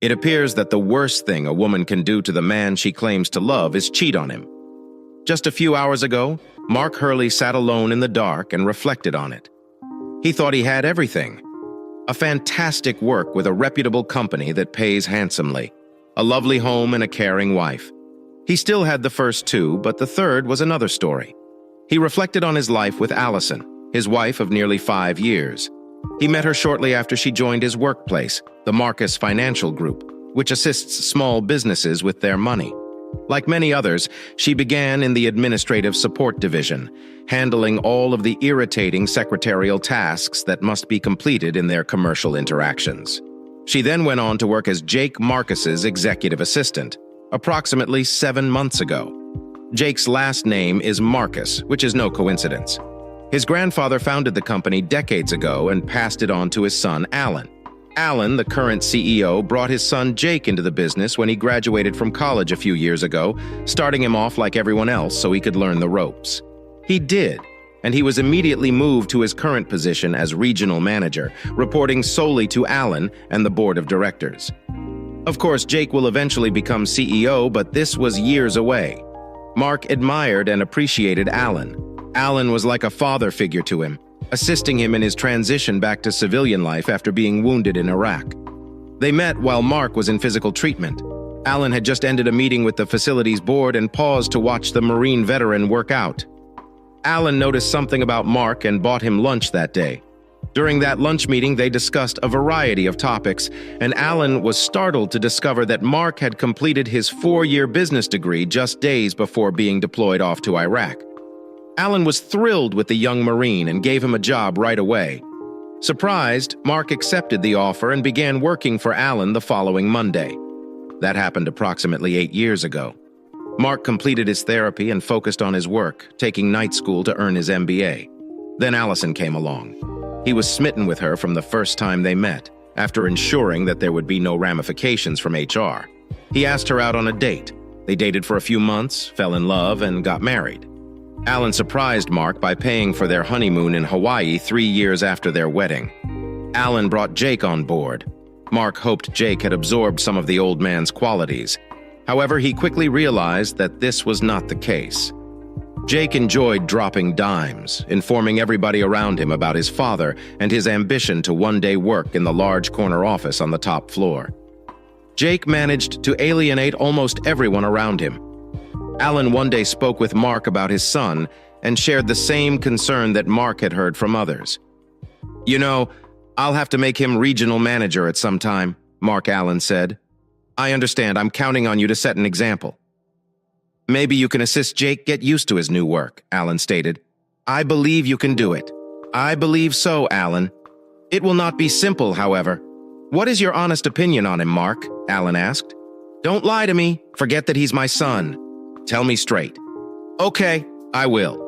It appears that the worst thing a woman can do to the man she claims to love is cheat on him. Just a few hours ago, Mark Hurley sat alone in the dark and reflected on it. He thought he had everything. A fantastic work with a reputable company that pays handsomely, a lovely home and a caring wife. He still had the first two, but the third was another story. He reflected on his life with Allison, his wife of nearly 5 years. He met her shortly after she joined his workplace, the Marcus Financial Group, which assists small businesses with their money. Like many others, she began in the administrative support division, handling all of the irritating secretarial tasks that must be completed in their commercial interactions. She then went on to work as Jake Marcus's executive assistant, approximately 7 months ago. Jake's last name is Marcus, which is no coincidence. His grandfather founded the company decades ago and passed it on to his son, Alan. Alan, the current CEO, brought his son Jake into the business when he graduated from college a few years ago, starting him off like everyone else so he could learn the ropes. He did, and he was immediately moved to his current position as regional manager, reporting solely to Alan and the board of directors. Of course, Jake will eventually become CEO, but this was years away. Mark admired and appreciated Alan. Alan was like a father figure to him, assisting him in his transition back to civilian life after being wounded in Iraq. They met while Mark was in physical treatment. Alan had just ended a meeting with the facilities board and paused to watch the Marine veteran work out. Alan noticed something about Mark and bought him lunch that day. During that lunch meeting, they discussed a variety of topics, and Alan was startled to discover that Mark had completed his 4-year business degree just days before being deployed off to Iraq. Alan was thrilled with the young Marine and gave him a job right away. Surprised, Mark accepted the offer and began working for Alan the following Monday. That happened approximately 8 years ago. Mark completed his therapy and focused on his work, taking night school to earn his MBA. Then Allison came along. He was smitten with her from the first time they met, after ensuring that there would be no ramifications from HR. He asked her out on a date. They dated for a few months, fell in love, and got married. Alan surprised Mark by paying for their honeymoon in Hawaii 3 years after their wedding. Alan brought Jake on board. Mark hoped Jake had absorbed some of the old man's qualities. However, he quickly realized that this was not the case. Jake enjoyed dropping dimes, informing everybody around him about his father and his ambition to one day work in the large corner office on the top floor. Jake managed to alienate almost everyone around him. Alan one day spoke with Mark about his son and shared the same concern that Mark had heard from others. "You know, I'll have to make him regional manager at some time," Mark Allen said. "I understand. I'm counting on you to set an example." "Maybe you can assist Jake get used to his new work," Alan stated. "I believe you can do it." "I believe so, Alan. It will not be simple, however." "What is your honest opinion on him, Mark?" Alan asked. "Don't lie to me. Forget that he's my son. Tell me straight." "Okay, I will."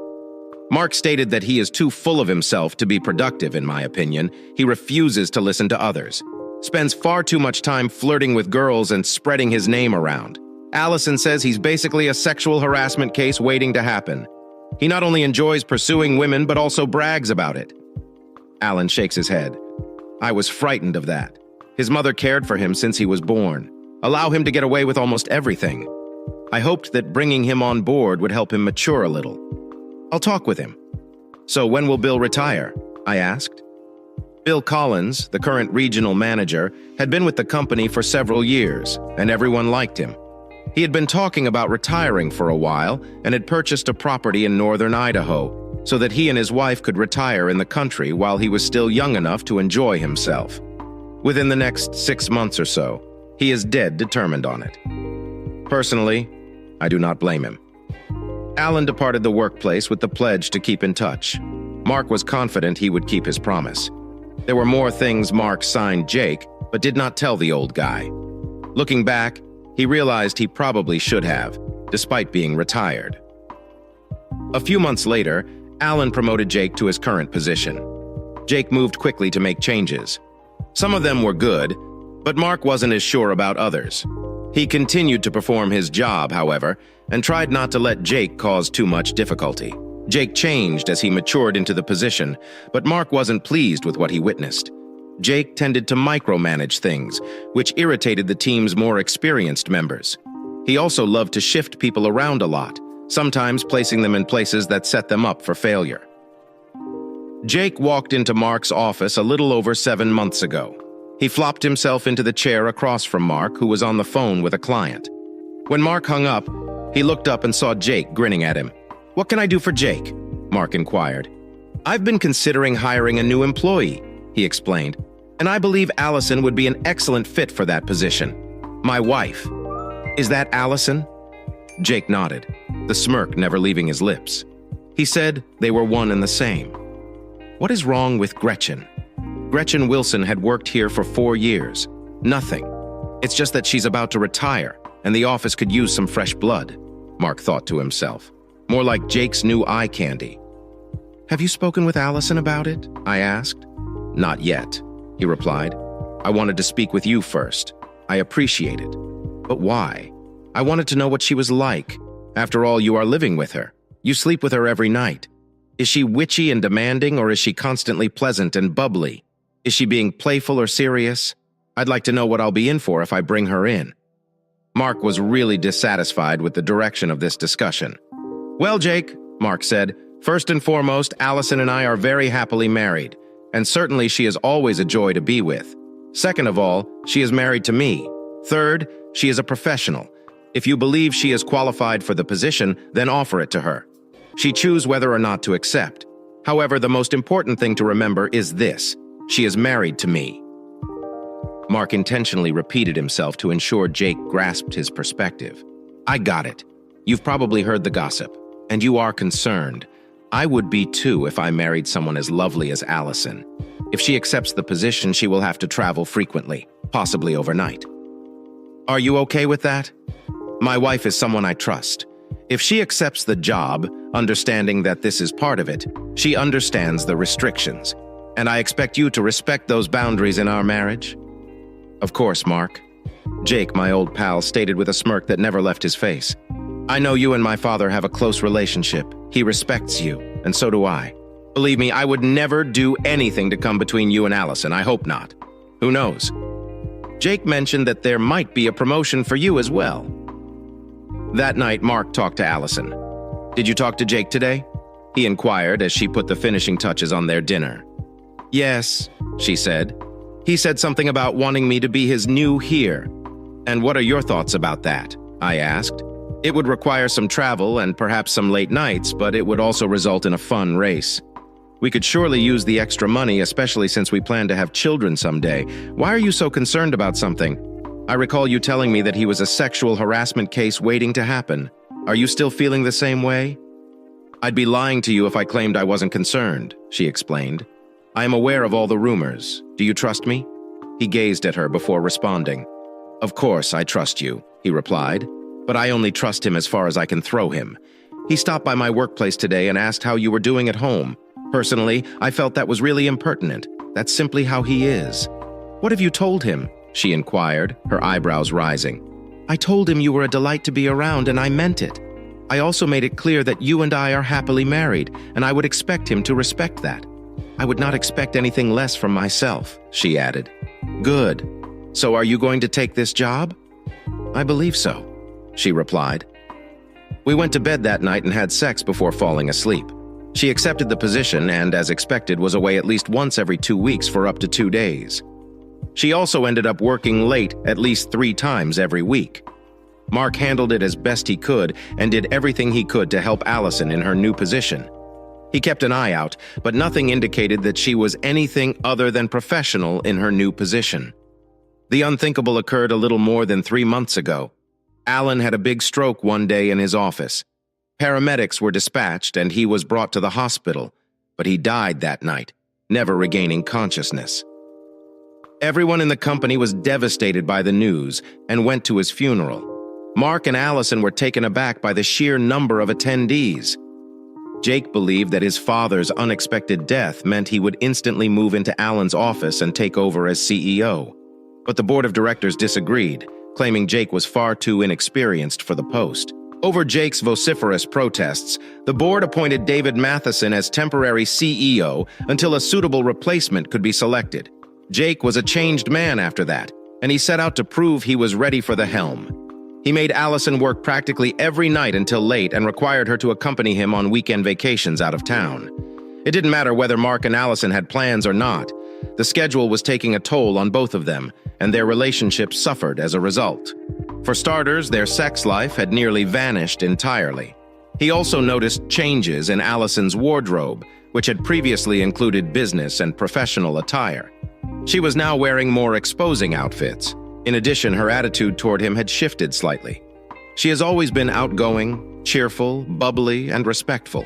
Mark stated that he is too full of himself to be productive, in my opinion. He refuses to listen to others. Spends far too much time flirting with girls and spreading his name around. Allison says he's basically a sexual harassment case waiting to happen. He not only enjoys pursuing women, but also brags about it. Alan shakes his head. "I was frightened of that. His mother cared for him since he was born. Allow him to get away with almost everything. I hoped that bringing him on board would help him mature a little. I'll talk with him." "So when will Bill retire?" I asked. Bill Collins, the current regional manager, had been with the company for several years, and everyone liked him. He had been talking about retiring for a while and had purchased a property in northern Idaho so that he and his wife could retire in the country while he was still young enough to enjoy himself. Within the next 6 months or so, he is dead determined on it. Personally, I do not blame him. Alan departed the workplace with the pledge to keep in touch. Mark was confident he would keep his promise. There were more things Mark signed Jake, but did not tell the old guy. Looking back, he realized he probably should have, despite being retired. A few months later, Alan promoted Jake to his current position. Jake moved quickly to make changes. Some of them were good, but Mark wasn't as sure about others. He continued to perform his job, however, and tried not to let Jake cause too much difficulty. Jake changed as he matured into the position, but Mark wasn't pleased with what he witnessed. Jake tended to micromanage things, which irritated the team's more experienced members. He also loved to shift people around a lot, sometimes placing them in places that set them up for failure. Jake walked into Mark's office a little over 7 months ago. He flopped himself into the chair across from Mark, who was on the phone with a client. When Mark hung up, he looked up and saw Jake grinning at him. "What can I do for Jake?" Mark inquired. "I've been considering hiring a new employee," he explained, "and I believe Allison would be an excellent fit for that position. My wife." "Is that Allison?" Jake nodded, the smirk never leaving his lips. He said they were one and the same. What is wrong with Gretchen? Gretchen Wilson had worked here for 4 years. Nothing. It's just that she's about to retire, and the office could use some fresh blood, Mark thought to himself. More like Jake's new eye candy. "Have you spoken with Allison about it?" I asked. "Not yet," he replied. "I wanted to speak with you first. I appreciate it. But why? I wanted to know what she was like. After all, you are living with her. You sleep with her every night. Is she witchy and demanding, or is she constantly pleasant and bubbly? Is she being playful or serious? I'd like to know what I'll be in for if I bring her in." Mark was really dissatisfied with the direction of this discussion. "Well, Jake," Mark said, "first and foremost, Allison and I are very happily married, and certainly she is always a joy to be with. Second of all, she is married to me. Third, she is a professional. If you believe she is qualified for the position, then offer it to her. She choose whether or not to accept. However, the most important thing to remember is this: she is married to me." Mark intentionally repeated himself to ensure Jake grasped his perspective. "I got it. You've probably heard the gossip, and you are concerned. I would be too if I married someone as lovely as Allison. If she accepts the position, she will have to travel frequently, possibly overnight. Are you okay with that? My wife is someone I trust. If she accepts the job, understanding that this is part of it, she understands the restrictions, and I expect you to respect those boundaries in our marriage." "Of course, Mark," Jake, my old pal, stated with a smirk that never left his face. "I know you and my father have a close relationship. He respects you, and so do I. Believe me, I would never do anything to come between you and Allison. I hope not. Who knows? Jake mentioned that there might be a promotion for you as well." That night, Mark talked to Allison. "Did you talk to Jake today?" he inquired as she put the finishing touches on their dinner. "Yes," she said. "He said something about wanting me to be his new here. And what are your thoughts about that?" I asked. "It would require some travel and perhaps some late nights, but it would also result in a fun race. We could surely use the extra money, especially since we plan to have children someday. Why are you so concerned about something? I recall you telling me that he was a sexual harassment case waiting to happen. Are you still feeling the same way?" "I'd be lying to you if I claimed I wasn't concerned," she explained. "I am aware of all the rumors. Do you trust me?" He gazed at her before responding. "Of course I trust you," he replied, "but I only trust him as far as I can throw him. He stopped by my workplace today and asked how you were doing at home. Personally, I felt that was really impertinent. That's simply how he is." "What have you told him?" she inquired, her eyebrows rising. "I told him you were a delight to be around, and I meant it. I also made it clear that you and I are happily married, and I would expect him to respect that. I would not expect anything less from myself," she added. "Good. So are you going to take this job?" "I believe so," she replied. We went to bed that night and had sex before falling asleep. She accepted the position and, as expected, was away at least once every 2 weeks for up to 2 days. She also ended up working late at least 3 times every week. Mark handled it as best he could and did everything he could to help Allison in her new position. He kept an eye out, but nothing indicated that she was anything other than professional in her new position. The unthinkable occurred a little more than 3 months ago. Alan had a big stroke one day in his office. Paramedics were dispatched and he was brought to the hospital, but he died that night, never regaining consciousness. Everyone in the company was devastated by the news and went to his funeral. Mark and Allison were taken aback by the sheer number of attendees. Jake believed that his father's unexpected death meant he would instantly move into Alan's office and take over as CEO. But the board of directors disagreed, claiming Jake was far too inexperienced for the post. Over Jake's vociferous protests, the board appointed David Matheson as temporary CEO until a suitable replacement could be selected. Jake was a changed man after that, and he set out to prove he was ready for the helm. He made Allison work practically every night until late and required her to accompany him on weekend vacations out of town. It didn't matter whether Mark and Allison had plans or not. The schedule was taking a toll on both of them, and their relationship suffered as a result. For starters, their sex life had nearly vanished entirely. He also noticed changes in Allison's wardrobe, which had previously included business and professional attire. She was now wearing more exposing outfits. In addition, her attitude toward him had shifted slightly. She has always been outgoing, cheerful, bubbly, and respectful.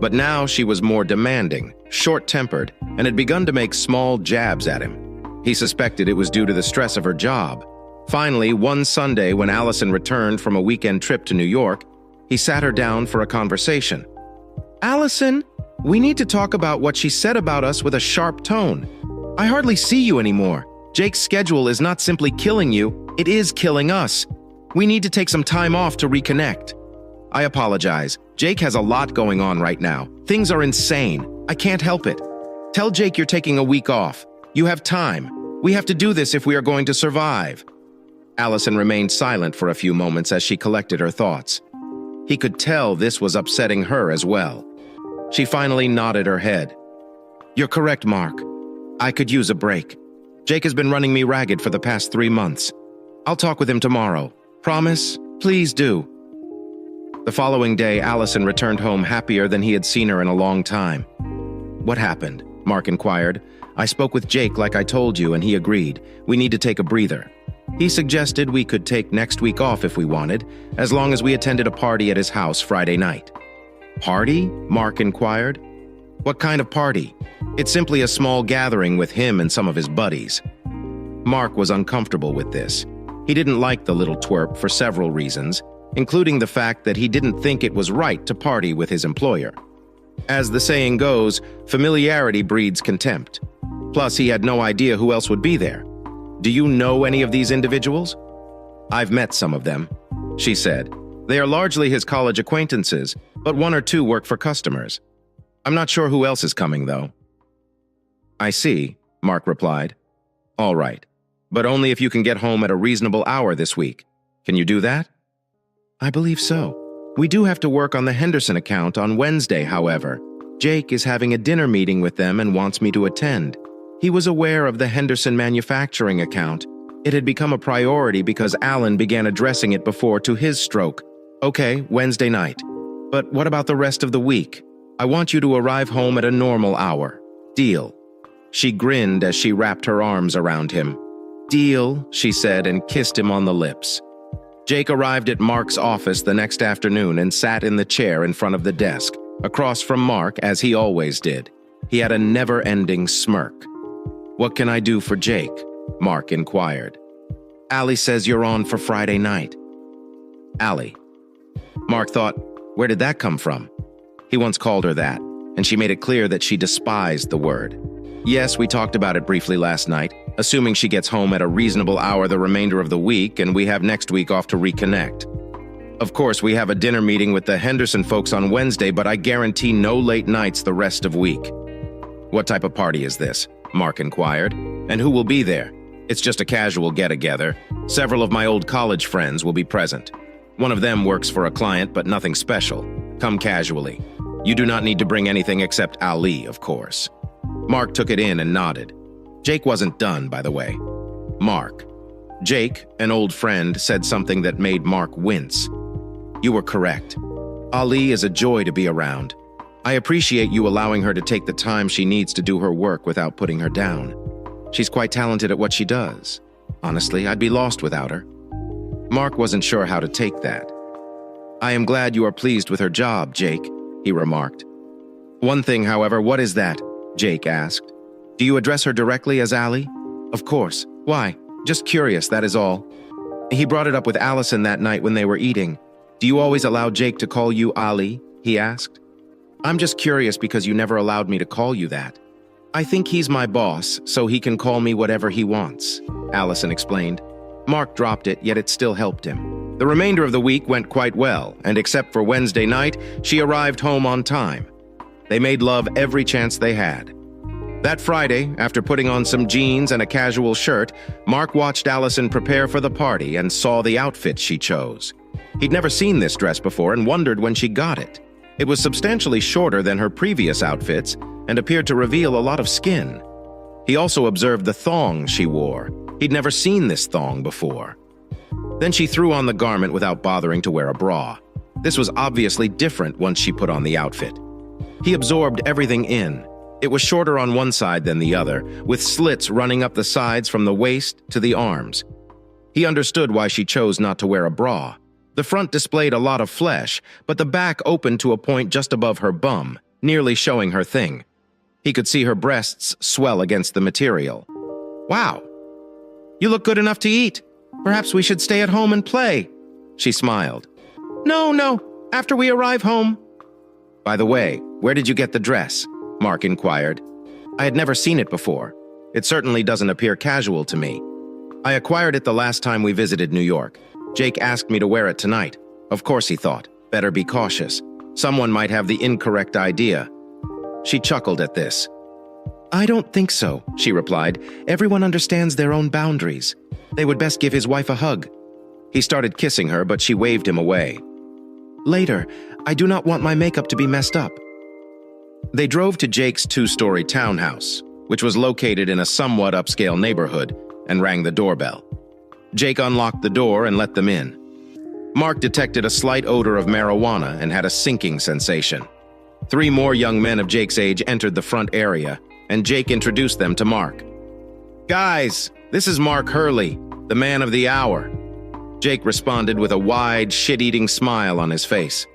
But now she was more demanding, short-tempered, and had begun to make small jabs at him. He suspected it was due to the stress of her job. Finally, one Sunday when Allison returned from a weekend trip to New York, he sat her down for a conversation. "Allison, we need to talk about what she said about us with a sharp tone. I hardly see you anymore. Jake's schedule is not simply killing you, it is killing us. We need to take some time off to reconnect." "I apologize. Jake has a lot going on right now. Things are insane. I can't help it. Tell Jake you're taking a week off. You have time. We have to do this if we are going to survive." Allison remained silent for a few moments as she collected her thoughts. He could tell this was upsetting her as well. She finally nodded her head. "You're correct, Mark. I could use a break. Jake has been running me ragged for the past 3 months. I'll talk with him tomorrow. Promise? Please do." The following day, Allison returned home happier than he had seen her in a long time. "What happened?" Mark inquired. "I spoke with Jake like I told you, and he agreed. We need to take a breather. He suggested we could take next week off if we wanted, as long as we attended a party at his house Friday night." "Party?" Mark inquired. "What kind of party?" "It's simply a small gathering with him and some of his buddies." Mark was uncomfortable with this. He didn't like the little twerp for several reasons, including the fact that he didn't think it was right to party with his employer. As the saying goes, familiarity breeds contempt. Plus, he had no idea who else would be there. "Do you know any of these individuals?" "I've met some of them," she said. "They are largely his college acquaintances, but 1 or 2 work for customers. I'm not sure who else is coming, though." "I see," Mark replied. "All right, but only if you can get home at a reasonable hour this week. Can you do that?" "I believe so. We do have to work on the Henderson account on Wednesday, however. Jake is having a dinner meeting with them and wants me to attend. He was aware of the Henderson manufacturing account. It had become a priority because Alan began addressing it before to his stroke. Okay, Wednesday night. But what about the rest of the week? I want you to arrive home at a normal hour. Deal." She grinned as she wrapped her arms around him. "Deal," she said and kissed him on the lips. Jake arrived at Mark's office the next afternoon and sat in the chair in front of the desk, across from Mark as he always did. He had a never-ending smirk. "What can I do for Jake?" Mark inquired. "Allie says you're on for Friday night." Allie. Mark thought, where did that come from? He once called her that, and she made it clear that she despised the word. "Yes, we talked about it briefly last night, assuming she gets home at a reasonable hour the remainder of the week and we have next week off to reconnect. Of course, we have a dinner meeting with the Henderson folks on Wednesday, but I guarantee no late nights the rest of week." "What type of party is this?" Mark inquired. "And who will be there?" "It's just a casual get-together. Several of my old college friends will be present. One of them works for a client, but nothing special. Come casually. You do not need to bring anything except Ali, of course." Mark took it in and nodded. Jake wasn't done, by the way. "Mark." Jake, an old friend, said something that made Mark wince. "You were correct. Ali is a joy to be around. I appreciate you allowing her to take the time she needs to do her work without putting her down. She's quite talented at what she does. Honestly, I'd be lost without her." Mark wasn't sure how to take that. "I am glad you are pleased with her job, Jake," he remarked. "One thing, however, what is that?" Jake asked. "Do you address her directly as Allie?" "Of course. Why? Just curious, that is all." He brought it up with Allison that night when they were eating. "Do you always allow Jake to call you Ali?" he asked. "I'm just curious because you never allowed me to call you that. I think he's my boss, so he can call me whatever he wants," Allison explained. Mark dropped it, yet it still helped him. The remainder of the week went quite well, and except for Wednesday night, she arrived home on time. They made love every chance they had. That Friday, after putting on some jeans and a casual shirt, Mark watched Allison prepare for the party and saw the outfit she chose. He'd never seen this dress before and wondered when she got it. It was substantially shorter than her previous outfits and appeared to reveal a lot of skin. He also observed the thong she wore. He'd never seen this thong before. Then she threw on the garment without bothering to wear a bra. This was obviously different once she put on the outfit. He absorbed everything in. It was shorter on one side than the other, with slits running up the sides from the waist to the arms. He understood why she chose not to wear a bra. The front displayed a lot of flesh, but the back opened to a point just above her bum, nearly showing her thing. He could see her breasts swell against the material. "Wow, you look good enough to eat. Perhaps we should stay at home and play." She smiled. No, after we arrive home." "By the way, where did you get the dress?" Mark inquired. "I had never seen it before. It certainly doesn't appear casual to me. I acquired it the last time we visited New York. Jake asked me to wear it tonight. Of course, he thought. Better be cautious. Someone might have the incorrect idea." She chuckled at this. "I don't think so," she replied. "Everyone understands their own boundaries. They would best give his wife a hug." He started kissing her, but she waved him away. "Later, I do not want my makeup to be messed up." They drove to Jake's two-story townhouse, which was located in a somewhat upscale neighborhood, and rang the doorbell. Jake unlocked the door and let them in. Mark detected a slight odor of marijuana and had a sinking sensation. 3 more young men of Jake's age entered the front area, and Jake introduced them to Mark. "Guys, this is Mark Hurley, the man of the hour." Jake responded with a wide, shit-eating smile on his face.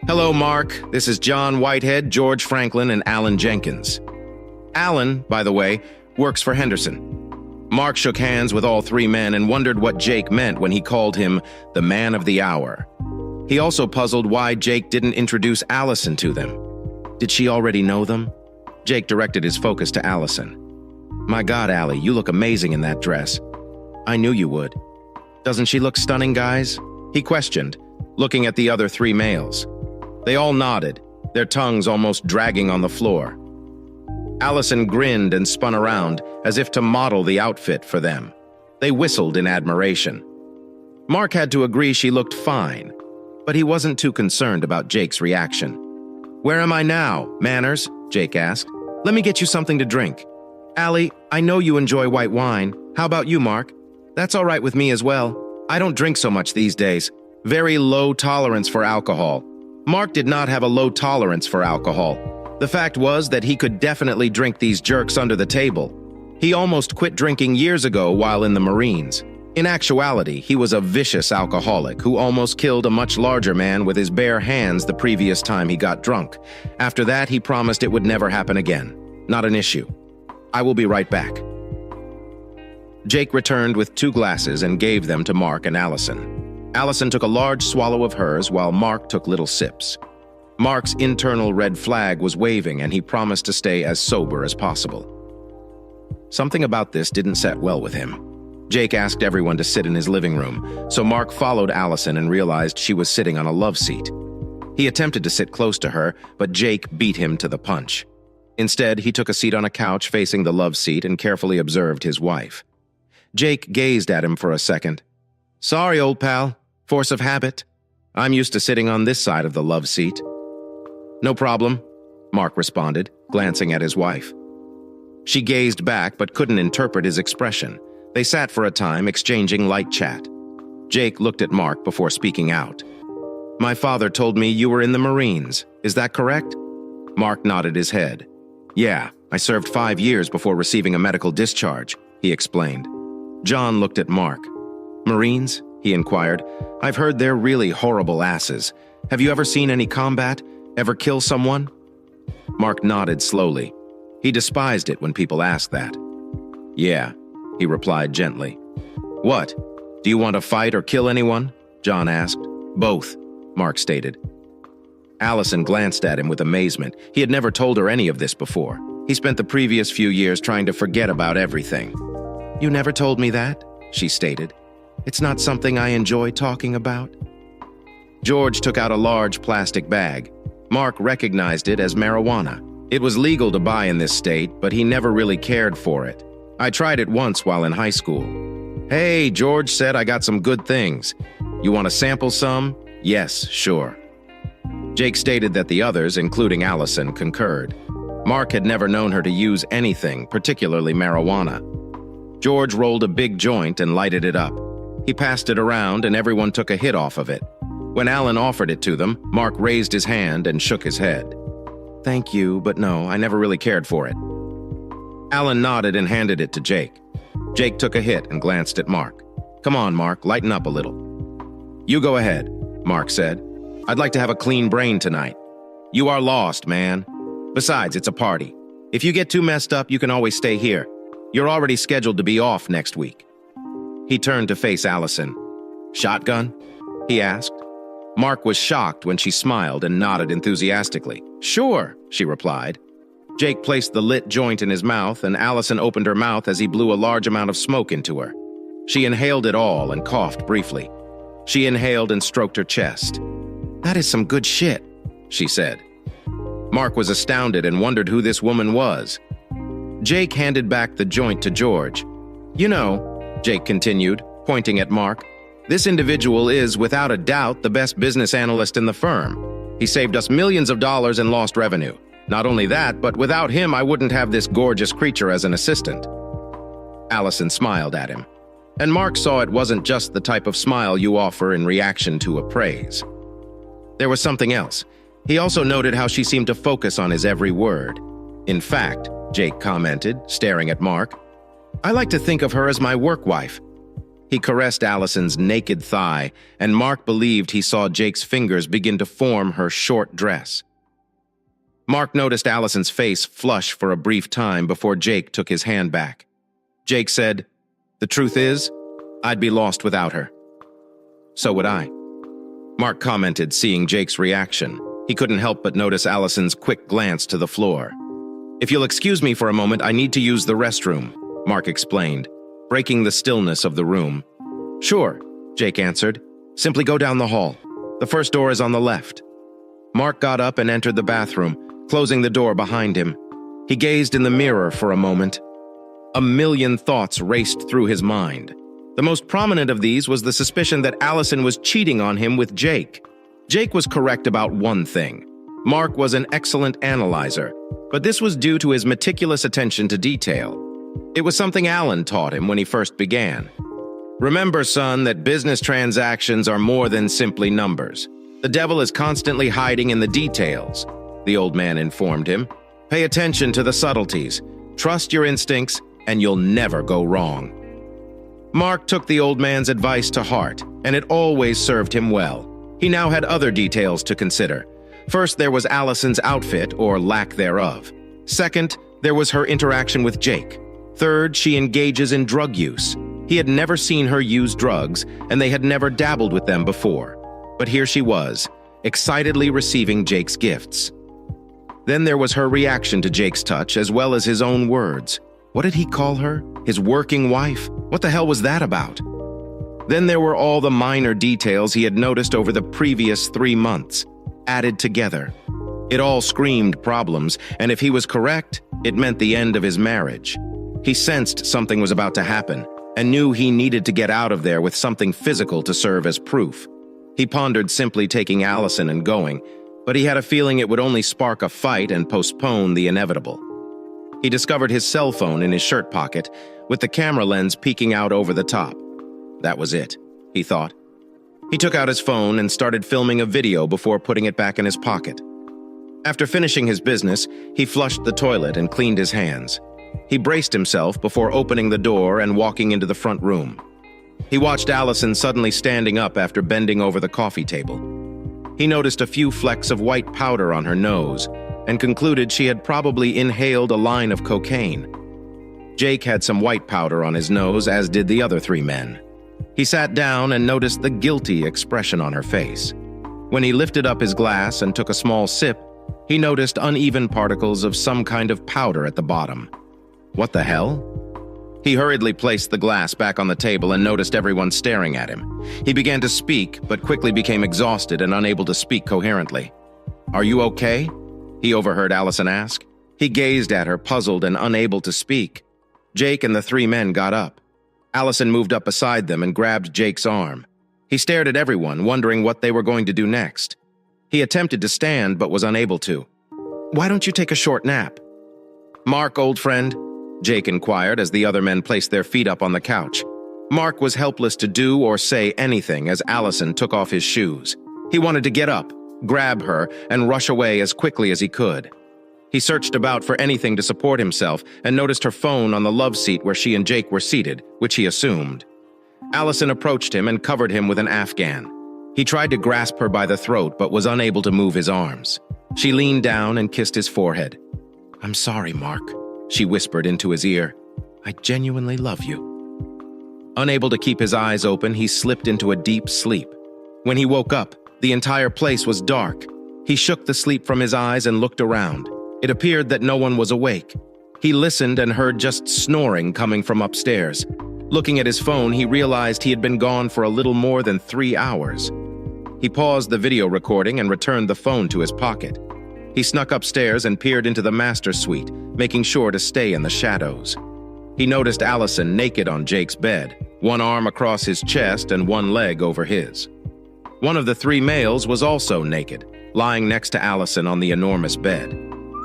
"Hello, Mark. This is John Whitehead, George Franklin, and Alan Jenkins." Alan, by the way, works for Henderson. Mark shook hands with all 3 men and wondered what Jake meant when he called him the man of the hour. He also puzzled why Jake didn't introduce Allison to them. Did she already know them? Jake directed his focus to Allison. "My God, Allie, you look amazing in that dress." "I knew you would." "Doesn't she look stunning, guys?" he questioned, looking at the other 3 males. They all nodded, their tongues almost dragging on the floor. Allison grinned and spun around, as if to model the outfit for them. They whistled in admiration. Mark had to agree she looked fine, but he wasn't too concerned about Jake's reaction. "Where am I now, Manners?" Jake asked. "Let me get you something to drink." "Allie, I know you enjoy white wine. How about you, Mark?" "That's all right with me as well. I don't drink so much these days. Very low tolerance for alcohol." Mark did not have a low tolerance for alcohol. The fact was that he could definitely drink these jerks under the table. He almost quit drinking years ago while in the Marines. In actuality, he was a vicious alcoholic who almost killed a much larger man with his bare hands the previous time he got drunk. After that, he promised it would never happen again. Not an issue. "I will be right back." Jake returned with 2 glasses and gave them to Mark and Allison. Allison took a large swallow of hers while Mark took little sips. Mark's internal red flag was waving and he promised to stay as sober as possible. Something about this didn't set well with him. Jake asked everyone to sit in his living room, so Mark followed Allison and realized she was sitting on a love seat. He attempted to sit close to her, but Jake beat him to the punch. Instead, he took a seat on a couch facing the love seat and carefully observed his wife. Jake gazed at him for a second. "Sorry, old pal. Force of habit. I'm used to sitting on this side of the love seat." "No problem," Mark responded, glancing at his wife. She gazed back but couldn't interpret his expression. They sat for a time, exchanging light chat. Jake looked at Mark before speaking out. "My father told me you were in the Marines. Is that correct?" Mark nodded his head. "Yeah, I served 5 years before receiving a medical discharge," he explained. John looked at Mark. "Marines?" he inquired. "I've heard they're really horrible asses. Have you ever seen any combat? Ever kill someone?" Mark nodded slowly. He despised it when people asked that. "Yeah," he replied gently. "What? Do you want to fight or kill anyone?" John asked. "Both," Mark stated. Allison glanced at him with amazement. He had never told her any of this before. He spent the previous few years trying to forget about everything. "You never told me that," she stated. "It's not something I enjoy talking about." George took out a large plastic bag. Mark recognized it as marijuana. It was legal to buy in this state, but he never really cared for it. I tried it once while in high school. Hey, George said I got some good things. You want to sample some? Yes, sure. Jake stated that the others, including Allison, concurred. Mark had never known her to use anything, particularly marijuana. George rolled a big joint and lighted it up. He passed it around and everyone took a hit off of it. When Alan offered it to them, Mark raised his hand and shook his head. Thank you, but no, I never really cared for it. Alan nodded and handed it to Jake. Jake took a hit and glanced at Mark. Come on, Mark, lighten up a little. You go ahead, Mark said. I'd like to have a clean brain tonight. You are lost, man. Besides, it's a party. If you get too messed up, you can always stay here. You're already scheduled to be off next week. He turned to face Allison. Shotgun? He asked. Mark was shocked when she smiled and nodded enthusiastically. Sure, she replied. Jake placed the lit joint in his mouth, and Allison opened her mouth as he blew a large amount of smoke into her. She inhaled it all and coughed briefly. She inhaled and stroked her chest. That is some good shit, she said. Mark was astounded and wondered who this woman was. Jake handed back the joint to George. You know, Jake continued, pointing at Mark, this individual is, without a doubt, the best business analyst in the firm. He saved us millions of dollars in lost revenue. Not only that, but without him, I wouldn't have this gorgeous creature as an assistant. Allison smiled at him, and Mark saw it wasn't just the type of smile you offer in reaction to a praise. There was something else. He also noted how she seemed to focus on his every word. In fact, Jake commented, staring at Mark, I like to think of her as my work wife. He caressed Allison's naked thigh, and Mark believed he saw Jake's fingers begin to form her short dress. Mark noticed Allison's face flush for a brief time before Jake took his hand back. Jake said, The truth is, I'd be lost without her. So would I. Mark commented, seeing Jake's reaction. He couldn't help but notice Allison's quick glance to the floor. If you'll excuse me for a moment, I need to use the restroom, Mark explained, breaking the stillness of the room. Sure, Jake answered. Simply go down the hall. The first door is on the left. Mark got up and entered the bathroom, closing the door behind him. He gazed in the mirror for a moment. A million thoughts raced through his mind. The most prominent of these was the suspicion that Allison was cheating on him with Jake. Jake was correct about one thing. Mark was an excellent analyzer, but this was due to his meticulous attention to detail. It was something Alan taught him when he first began. Remember, son, that business transactions are more than simply numbers. The devil is constantly hiding in the details, the old man informed him. Pay attention to the subtleties. Trust your instincts, and you'll never go wrong. Mark took the old man's advice to heart, and it always served him well. He now had other details to consider. First, there was Allison's outfit, or lack thereof. Second, there was her interaction with Jake. Third, she engages in drug use. He had never seen her use drugs, and they had never dabbled with them before. But here she was, excitedly receiving Jake's gifts. Then there was her reaction to Jake's touch, as well as his own words. What did he call her? His working wife? What the hell was that about? Then there were all the minor details he had noticed over the previous 3 months, added together. It all screamed problems, and if he was correct, it meant the end of his marriage. He sensed something was about to happen, and knew he needed to get out of there with something physical to serve as proof. He pondered simply taking Allison and going, but he had a feeling it would only spark a fight and postpone the inevitable. He discovered his cell phone in his shirt pocket, with the camera lens peeking out over the top. That was it, he thought. He took out his phone and started filming a video before putting it back in his pocket. After finishing his business, he flushed the toilet and cleaned his hands. He braced himself before opening the door and walking into the front room. He watched Allison suddenly standing up after bending over the coffee table. He noticed a few flecks of white powder on her nose and concluded she had probably inhaled a line of cocaine. Jake had some white powder on his nose, as did the other 3 men. He sat down and noticed the guilty expression on her face. When he lifted up his glass and took a small sip, he noticed uneven particles of some kind of powder at the bottom. What the hell? He hurriedly placed the glass back on the table and noticed everyone staring at him. He began to speak, but quickly became exhausted and unable to speak coherently. Are you okay? He overheard Allison ask. He gazed at her, puzzled and unable to speak. Jake and the three men got up. Allison moved up beside them and grabbed Jake's arm. He stared at everyone, wondering what they were going to do next. He attempted to stand, but was unable to. "Why don't you take a short nap?" "Mark, old friend?" Jake inquired as the other men placed their feet up on the couch. Mark was helpless to do or say anything as Allison took off his shoes. He wanted to get up, grab her, and rush away as quickly as he could. He searched about for anything to support himself and noticed her phone on the love seat where she and Jake were seated, which he assumed. Allison approached him and covered him with an Afghan. He tried to grasp her by the throat but was unable to move his arms. She leaned down and kissed his forehead. "I'm sorry, Mark," she whispered into his ear. "I genuinely love you." Unable to keep his eyes open, he slipped into a deep sleep. When he woke up, the entire place was dark. He shook the sleep from his eyes and looked around. It appeared that no one was awake. He listened and heard just snoring coming from upstairs. Looking at his phone, he realized he had been gone for a little more than 3 hours. He paused the video recording and returned the phone to his pocket. He snuck upstairs and peered into the master suite, making sure to stay in the shadows. He noticed Allison naked on Jake's bed, one arm across his chest and one leg over his. One of the three males was also naked, lying next to Allison on the enormous bed.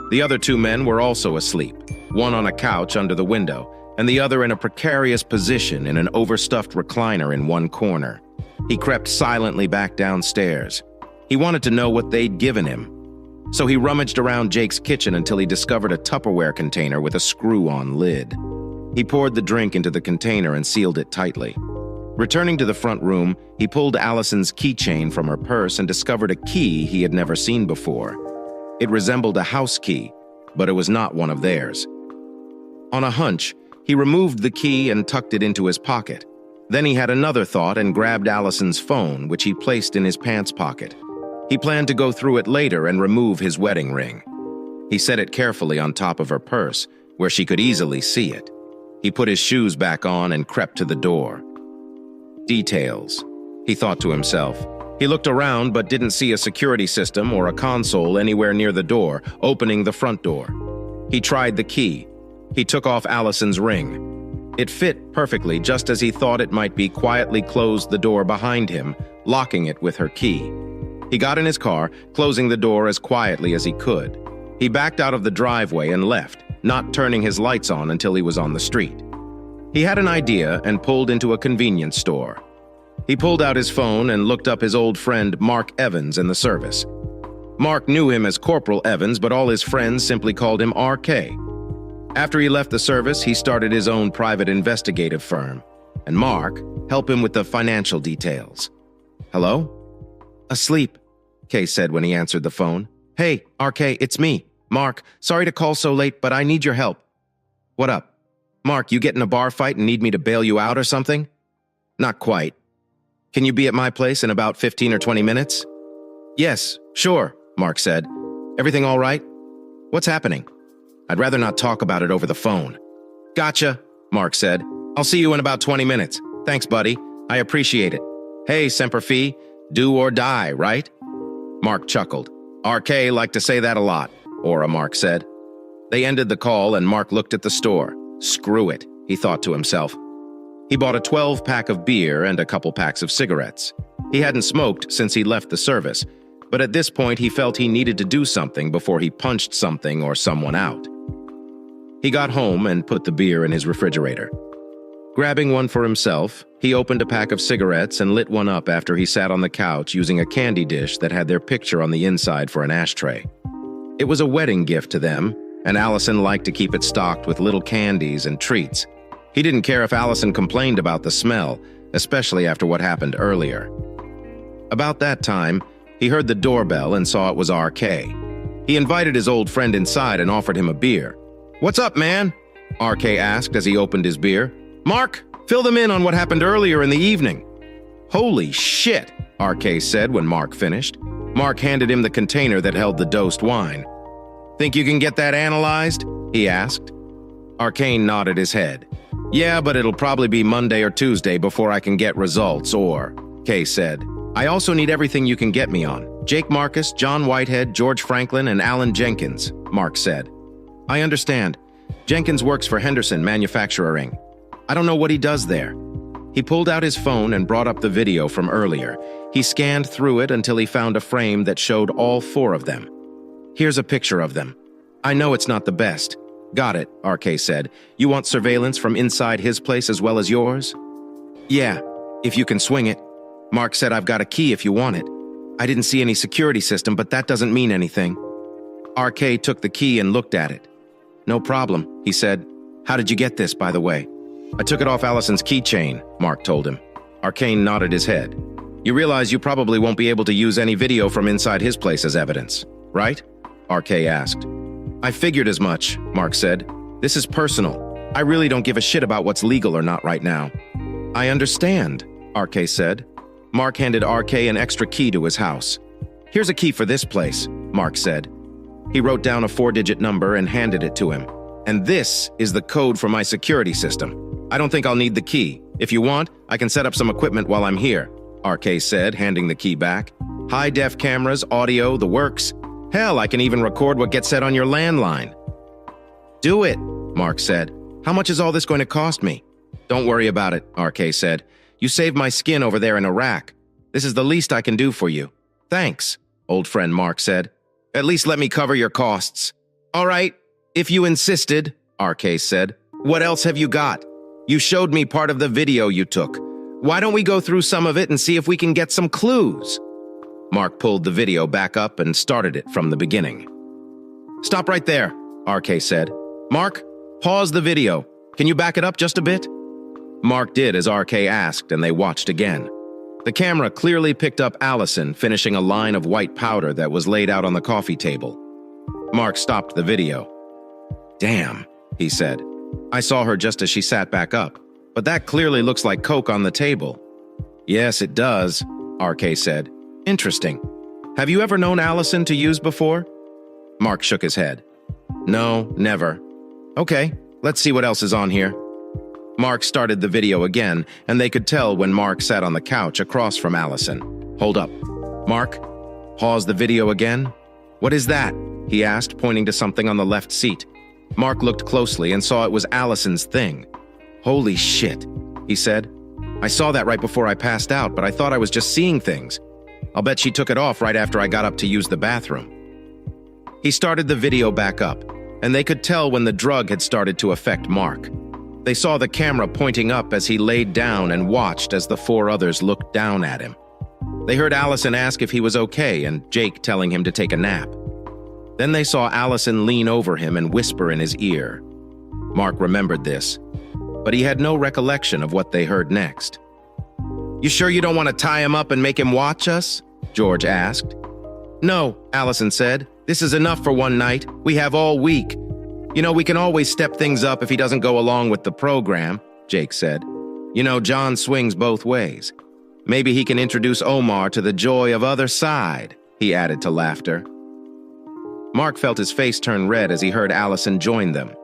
The other two men were also asleep, one on a couch under the window, and the other in a precarious position in an overstuffed recliner in one corner. He crept silently back downstairs. He wanted to know what they'd given him. So he rummaged around Jake's kitchen until he discovered a Tupperware container with a screw-on lid. He poured the drink into the container and sealed it tightly. Returning to the front room, he pulled Allison's keychain from her purse and discovered a key he had never seen before. It resembled a house key, but it was not one of theirs. On a hunch, he removed the key and tucked it into his pocket. Then he had another thought and grabbed Allison's phone, which he placed in his pants pocket. He planned to go through it later and remove his wedding ring. He set it carefully on top of her purse, where she could easily see it. He put his shoes back on and crept to the door. Details, he thought to himself. He looked around but didn't see a security system or a console anywhere near the door, opening the front door. He tried the key. He took off Allison's ring. It fit perfectly, just as he thought it might be, quietly closed the door behind him, locking it with her key. He got in his car, closing the door as quietly as he could. He backed out of the driveway and left, not turning his lights on until he was on the street. He had an idea and pulled into a convenience store. He pulled out his phone and looked up his old friend Mark Evans in the service. Mark knew him as Corporal Evans, but all his friends simply called him RK. After he left the service, he started his own private investigative firm, and Mark helped him with the financial details. "Hello?" "Asleep," Kay said when he answered the phone. "Hey, RK, it's me, Mark. Sorry to call so late, but I need your help." "What up?" "Mark, you get in a bar fight and need me to bail you out or something?" "Not quite." "Can you be at my place in about 15 or 20 minutes?" "Yes, sure," Mark said. "Everything all right?" "What's happening?" "I'd rather not talk about it over the phone." "Gotcha," Mark said. "I'll see you in about 20 minutes. Thanks, buddy. I appreciate it. Hey, Semper Fi, do or die, right?" Mark chuckled. "RK liked to say that a lot," Aura Mark said. They ended the call and Mark looked at the store. Screw it, he thought to himself. He bought a 12-pack of beer and a couple packs of cigarettes. He hadn't smoked since he left the service, but at this point he felt he needed to do something before he punched something or someone out. He got home and put the beer in his refrigerator. Grabbing one for himself, he opened a pack of cigarettes and lit one up after he sat on the couch using a candy dish that had their picture on the inside for an ashtray. It was a wedding gift to them, and Allison liked to keep it stocked with little candies and treats. He didn't care if Allison complained about the smell, especially after what happened earlier. About that time, he heard the doorbell and saw it was RK. He invited his old friend inside and offered him a beer. "What's up, man?" RK asked as he opened his beer. "Mark, fill them in on what happened earlier in the evening." "Holy shit," RK said when Mark finished. Mark handed him the container that held the dosed wine. "Think you can get that analyzed?" he asked. Arcane nodded his head. "Yeah, but it'll probably be Monday or Tuesday before I can get results, or," Kay said. "I also need everything you can get me on. Jake Marcus, John Whitehead, George Franklin, and Alan Jenkins," Mark said. I understand. Jenkins works for Henderson Manufacturing. I don't know what he does there. He pulled out his phone and brought up the video from earlier. He scanned through it until he found a frame that showed all 4 of them. Here's a picture of them. I know it's not the best. Got it, RK said. You want surveillance from inside his place as well as yours? Yeah, if you can swing it. Mark said I've got a key if you want it. I didn't see any security system, but that doesn't mean anything. RK took the key and looked at it. No problem, he said. How did you get this, by the way? I took it off Allison's keychain, Mark told him. Arcane nodded his head. You realize you probably won't be able to use any video from inside his place as evidence, right? RK asked. I figured as much, Mark said. This is personal. I really don't give a shit about what's legal or not right now. I understand, RK said. Mark handed RK an extra key to his house. Here's a key for this place, Mark said. He wrote down a 4-digit number and handed it to him. And this is the code for my security system. I don't think I'll need the key. If you want, I can set up some equipment while I'm here, RK said, handing the key back. High-def cameras, audio, the works. Hell, I can even record what gets said on your landline. Do it, Mark said. How much is all this going to cost me? Don't worry about it, RK said. You saved my skin over there in Iraq. This is the least I can do for you. Thanks, old friend Mark said. At least let me cover your costs. All right, if you insisted, RK said. What else have you got? You showed me part of the video you took. Why don't we go through some of it and see if we can get some clues? Mark pulled the video back up and started it from the beginning. Stop right there, RK said. Mark, pause the video. Can you back it up just a bit? Mark did as RK asked, and they watched again. The camera clearly picked up Allison finishing a line of white powder that was laid out on the coffee table. Mark stopped the video. Damn, he said. I saw her just as she sat back up, but that clearly looks like coke on the table. Yes, it does, RK said. Interesting. Have you ever known Allison to use before? Mark shook his head. No, never. Okay, let's see what else is on here. Mark started the video again, and they could tell when Mark sat on the couch across from Allison. Hold up. Mark, pause the video again. What is that? He asked, pointing to something on the left seat. Mark looked closely and saw it was Allison's thing. Holy shit, he said. I saw that right before I passed out, but I thought I was just seeing things. I'll bet she took it off right after I got up to use the bathroom. He started the video back up, and they could tell when the drug had started to affect Mark. They saw the camera pointing up as he laid down and watched as the 4 others looked down at him. They heard Allison ask if he was okay and Jake telling him to take a nap. Then they saw Allison lean over him and whisper in his ear. Mark remembered this, but he had no recollection of what they heard next. You sure you don't want to tie him up and make him watch us? George asked. No, Allison said. This is enough for one night. We have all week. You know, we can always step things up if he doesn't go along with the program, Jake said. You know, John swings both ways. Maybe he can introduce Omar to the joy of other side, he added to laughter. Mark felt his face turn red as he heard Allison join them.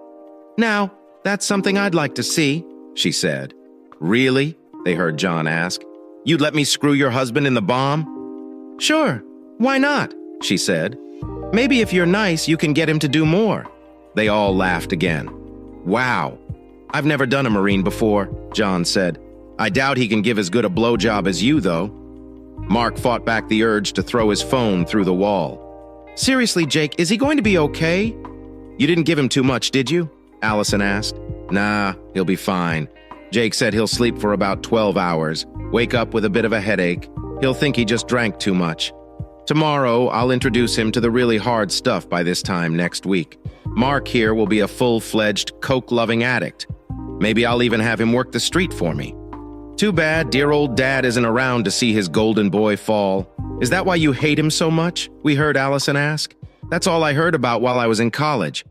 Now, that's something I'd like to see, she said. Really? They heard John ask. You'd let me screw your husband in the bomb? Sure, why not? She said. Maybe if you're nice, you can get him to do more. They all laughed again. Wow, I've never done a Marine before, John said. I doubt he can give as good a blowjob as you, though. Mark fought back the urge to throw his phone through the wall. Seriously, Jake, is he going to be okay? You didn't give him too much, did you? Allison asked. Nah, he'll be fine. Jake said he'll sleep for about 12 hours, wake up with a bit of a headache. He'll think he just drank too much. Tomorrow, I'll introduce him to the really hard stuff by this time next week. Mark here will be a full-fledged coke-loving addict. Maybe I'll even have him work the street for me. Too bad dear old dad isn't around to see his golden boy fall. Is that why you hate him so much? We heard Allison ask. That's all I heard about while I was in college.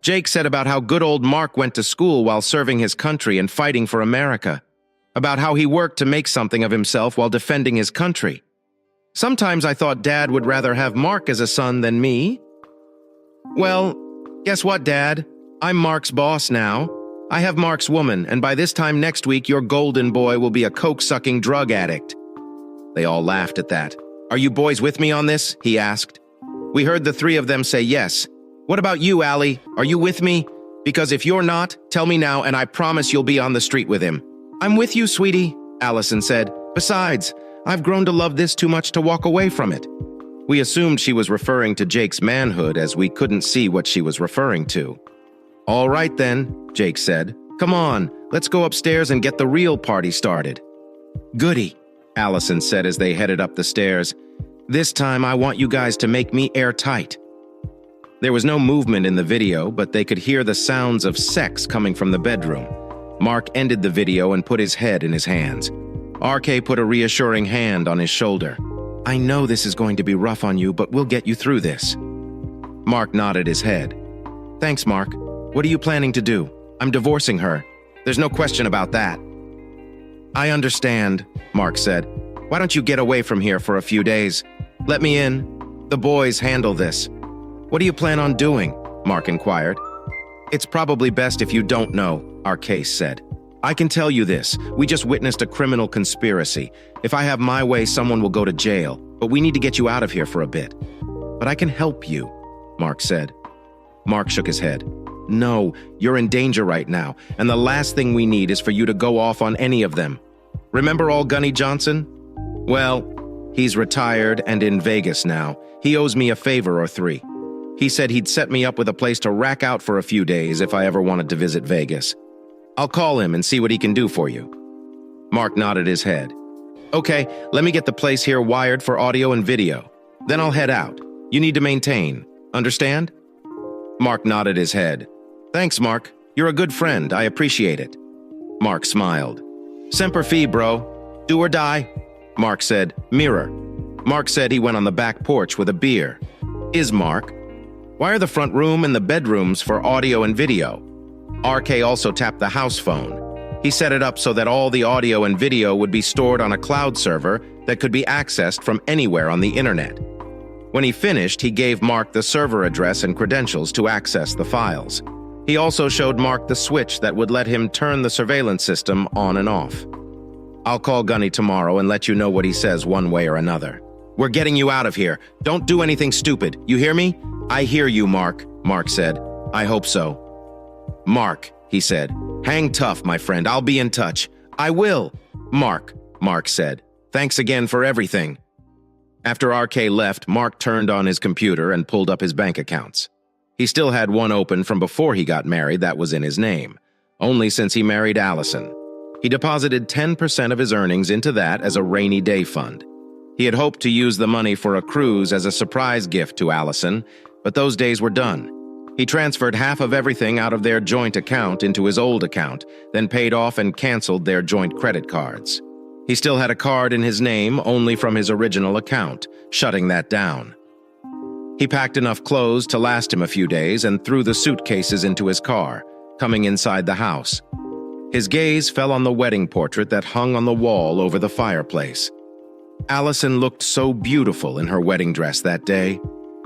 Jake said about how good old Mark went to school while serving his country and fighting for America. About how he worked to make something of himself while defending his country. Sometimes I thought Dad would rather have Mark as a son than me. Well, guess what, Dad? I'm Mark's boss now. I have Mark's woman, and by this time next week, your golden boy will be a coke-sucking drug addict. They all laughed at that. Are you boys with me on this? He asked. We heard the 3 of them say yes. What about you, Allie? Are you with me? Because if you're not, tell me now and I promise you'll be on the street with him. I'm with you, sweetie, Allison said. Besides, I've grown to love this too much to walk away from it. We assumed she was referring to Jake's manhood as we couldn't see what she was referring to. All right then, Jake said. Come on, let's go upstairs and get the real party started. Goody, Allison said as they headed up the stairs. This time I want you guys to make me airtight. There was no movement in the video, but they could hear the sounds of sex coming from the bedroom. Mark ended the video and put his head in his hands. RK put a reassuring hand on his shoulder. I know this is going to be rough on you, but we'll get you through this. Mark nodded his head. Thanks, Mark. What are you planning to do? I'm divorcing her. There's no question about that. I understand, Mark said. Why don't you get away from here for a few days? Let me in. The boys handle this. What do you plan on doing? Mark inquired. It's probably best if you don't know, RK said. I can tell you this, we just witnessed a criminal conspiracy. If I have my way, someone will go to jail, but we need to get you out of here for a bit. But I can help you, Mark said. Mark shook his head. No, you're in danger right now, and the last thing we need is for you to go off on any of them. Remember All Gunny Johnson? Well, he's retired and in Vegas now. He owes me a favor or three. He said he'd set me up with a place to rack out for a few days if I ever wanted to visit Vegas. I'll call him and see what he can do for you. Mark nodded his head. Okay, let me get the place here wired for audio and video. Then I'll head out. You need to maintain. Understand? Mark nodded his head. Thanks, Mark. You're a good friend. I appreciate it. Mark smiled. Semper Fi, bro. Do or die. Mark said, mirror. Mark said he went on the back porch with a beer. Is Mark? Why are the front room and the bedrooms for audio and video? RK also tapped the house phone. He set it up so that all the audio and video would be stored on a cloud server that could be accessed from anywhere on the internet. When he finished, he gave Mark the server address and credentials to access the files. He also showed Mark the switch that would let him turn the surveillance system on and off. I'll call Gunny tomorrow and let you know what he says one way or another. We're getting you out of here. Don't do anything stupid. You hear me? I hear you, Mark, Mark said. I hope so. Mark, he said. Hang tough, my friend. I'll be in touch. I will. Mark said. Thanks again for everything. After RK left, Mark turned on his computer and pulled up his bank accounts. He still had one open from before he got married that was in his name, only since he married Allison. He deposited 10% of his earnings into that as a rainy day fund. He had hoped to use the money for a cruise as a surprise gift to Allison, but those days were done. He transferred half of everything out of their joint account into his old account, then paid off and canceled their joint credit cards. He still had a card in his name only from his original account, shutting that down. He packed enough clothes to last him a few days and threw the suitcases into his car, coming inside the house. His gaze fell on the wedding portrait that hung on the wall over the fireplace. Allison looked so beautiful in her wedding dress that day.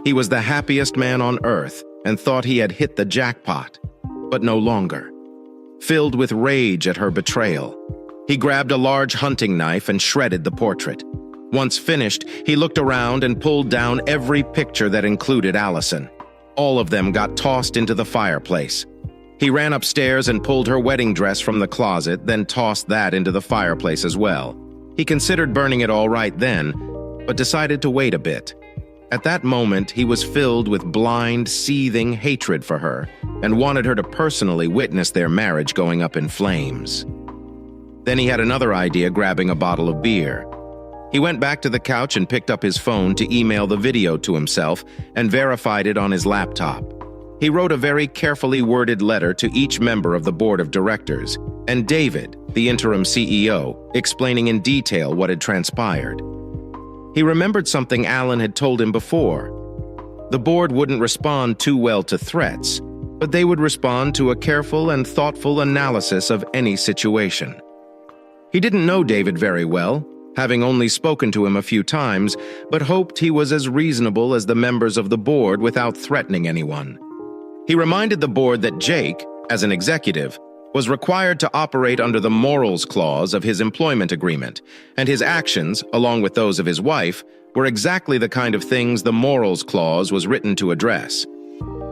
He was the happiest man on earth and thought he had hit the jackpot, but no longer. Filled with rage at her betrayal, he grabbed a large hunting knife and shredded the portrait. Once finished, he looked around and pulled down every picture that included Allison. All of them got tossed into the fireplace. He ran upstairs and pulled her wedding dress from the closet, then tossed that into the fireplace as well. He considered burning it all right then, but decided to wait a bit. At that moment, he was filled with blind, seething hatred for her and wanted her to personally witness their marriage going up in flames. Then he had another idea, grabbing a bottle of beer. He went back to the couch and picked up his phone to email the video to himself and verified it on his laptop. He wrote a very carefully worded letter to each member of the board of directors and David, the interim CEO, explaining in detail what had transpired. He remembered something Alan had told him before. The board wouldn't respond too well to threats, but they would respond to a careful and thoughtful analysis of any situation. He didn't know David very well, having only spoken to him a few times, but hoped he was as reasonable as the members of the board without threatening anyone. He reminded the board that Jake, as an executive, was required to operate under the morals clause of his employment agreement, and his actions, along with those of his wife, were exactly the kind of things the morals clause was written to address.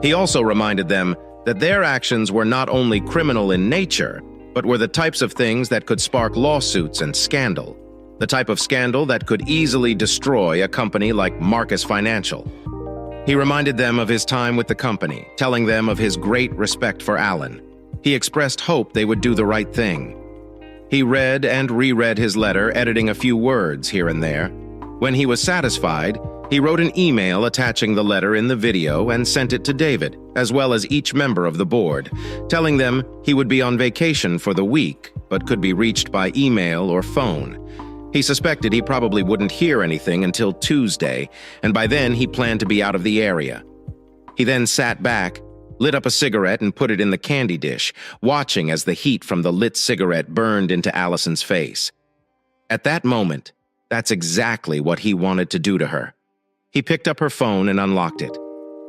He also reminded them that their actions were not only criminal in nature, but were the types of things that could spark lawsuits and scandal. The type of scandal that could easily destroy a company like Marcus Financial. He reminded them of his time with the company, telling them of his great respect for Alan. He expressed hope they would do the right thing. He read and reread his letter, editing a few words here and there. When he was satisfied, he wrote an email attaching the letter in the video and sent it to David, as well as each member of the board, telling them he would be on vacation for the week, but could be reached by email or phone. He suspected he probably wouldn't hear anything until Tuesday, and by then he planned to be out of the area. He then sat back, lit up a cigarette and put it in the candy dish, watching as the heat from the lit cigarette burned into Allison's face. At that moment, that's exactly what he wanted to do to her. He picked up her phone and unlocked it.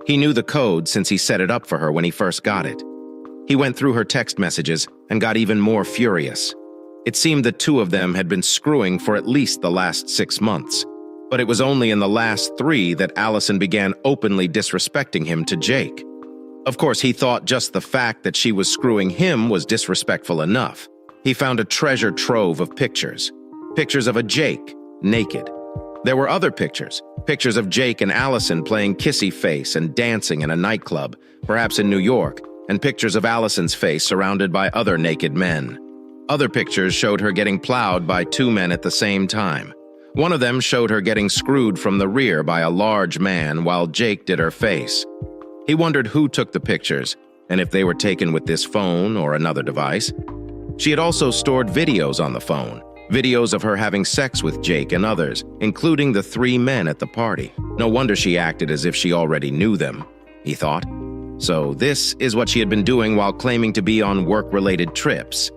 He knew the code since he set it up for her when he first got it. He went through her text messages and got even more furious. It seemed the two of them had been screwing for at least the last 6 months. But it was only in the last 3 that Allison began openly disrespecting him to Jake. Of course, he thought just the fact that she was screwing him was disrespectful enough. He found a treasure trove of pictures. Pictures of a Jake, naked. There were other pictures of Jake and Allison playing kissy face and dancing in a nightclub, perhaps in New York, and pictures of Allison's face surrounded by other naked men. Other pictures showed her getting plowed by 2 men at the same time. One of them showed her getting screwed from the rear by a large man while Jake did her face. He wondered who took the pictures, and if they were taken with this phone or another device. She had also stored videos on the phone. Videos of her having sex with Jake and others, including the 3 men at the party. No wonder she acted as if she already knew them, he thought. So this is what she had been doing while claiming to be on work-related trips.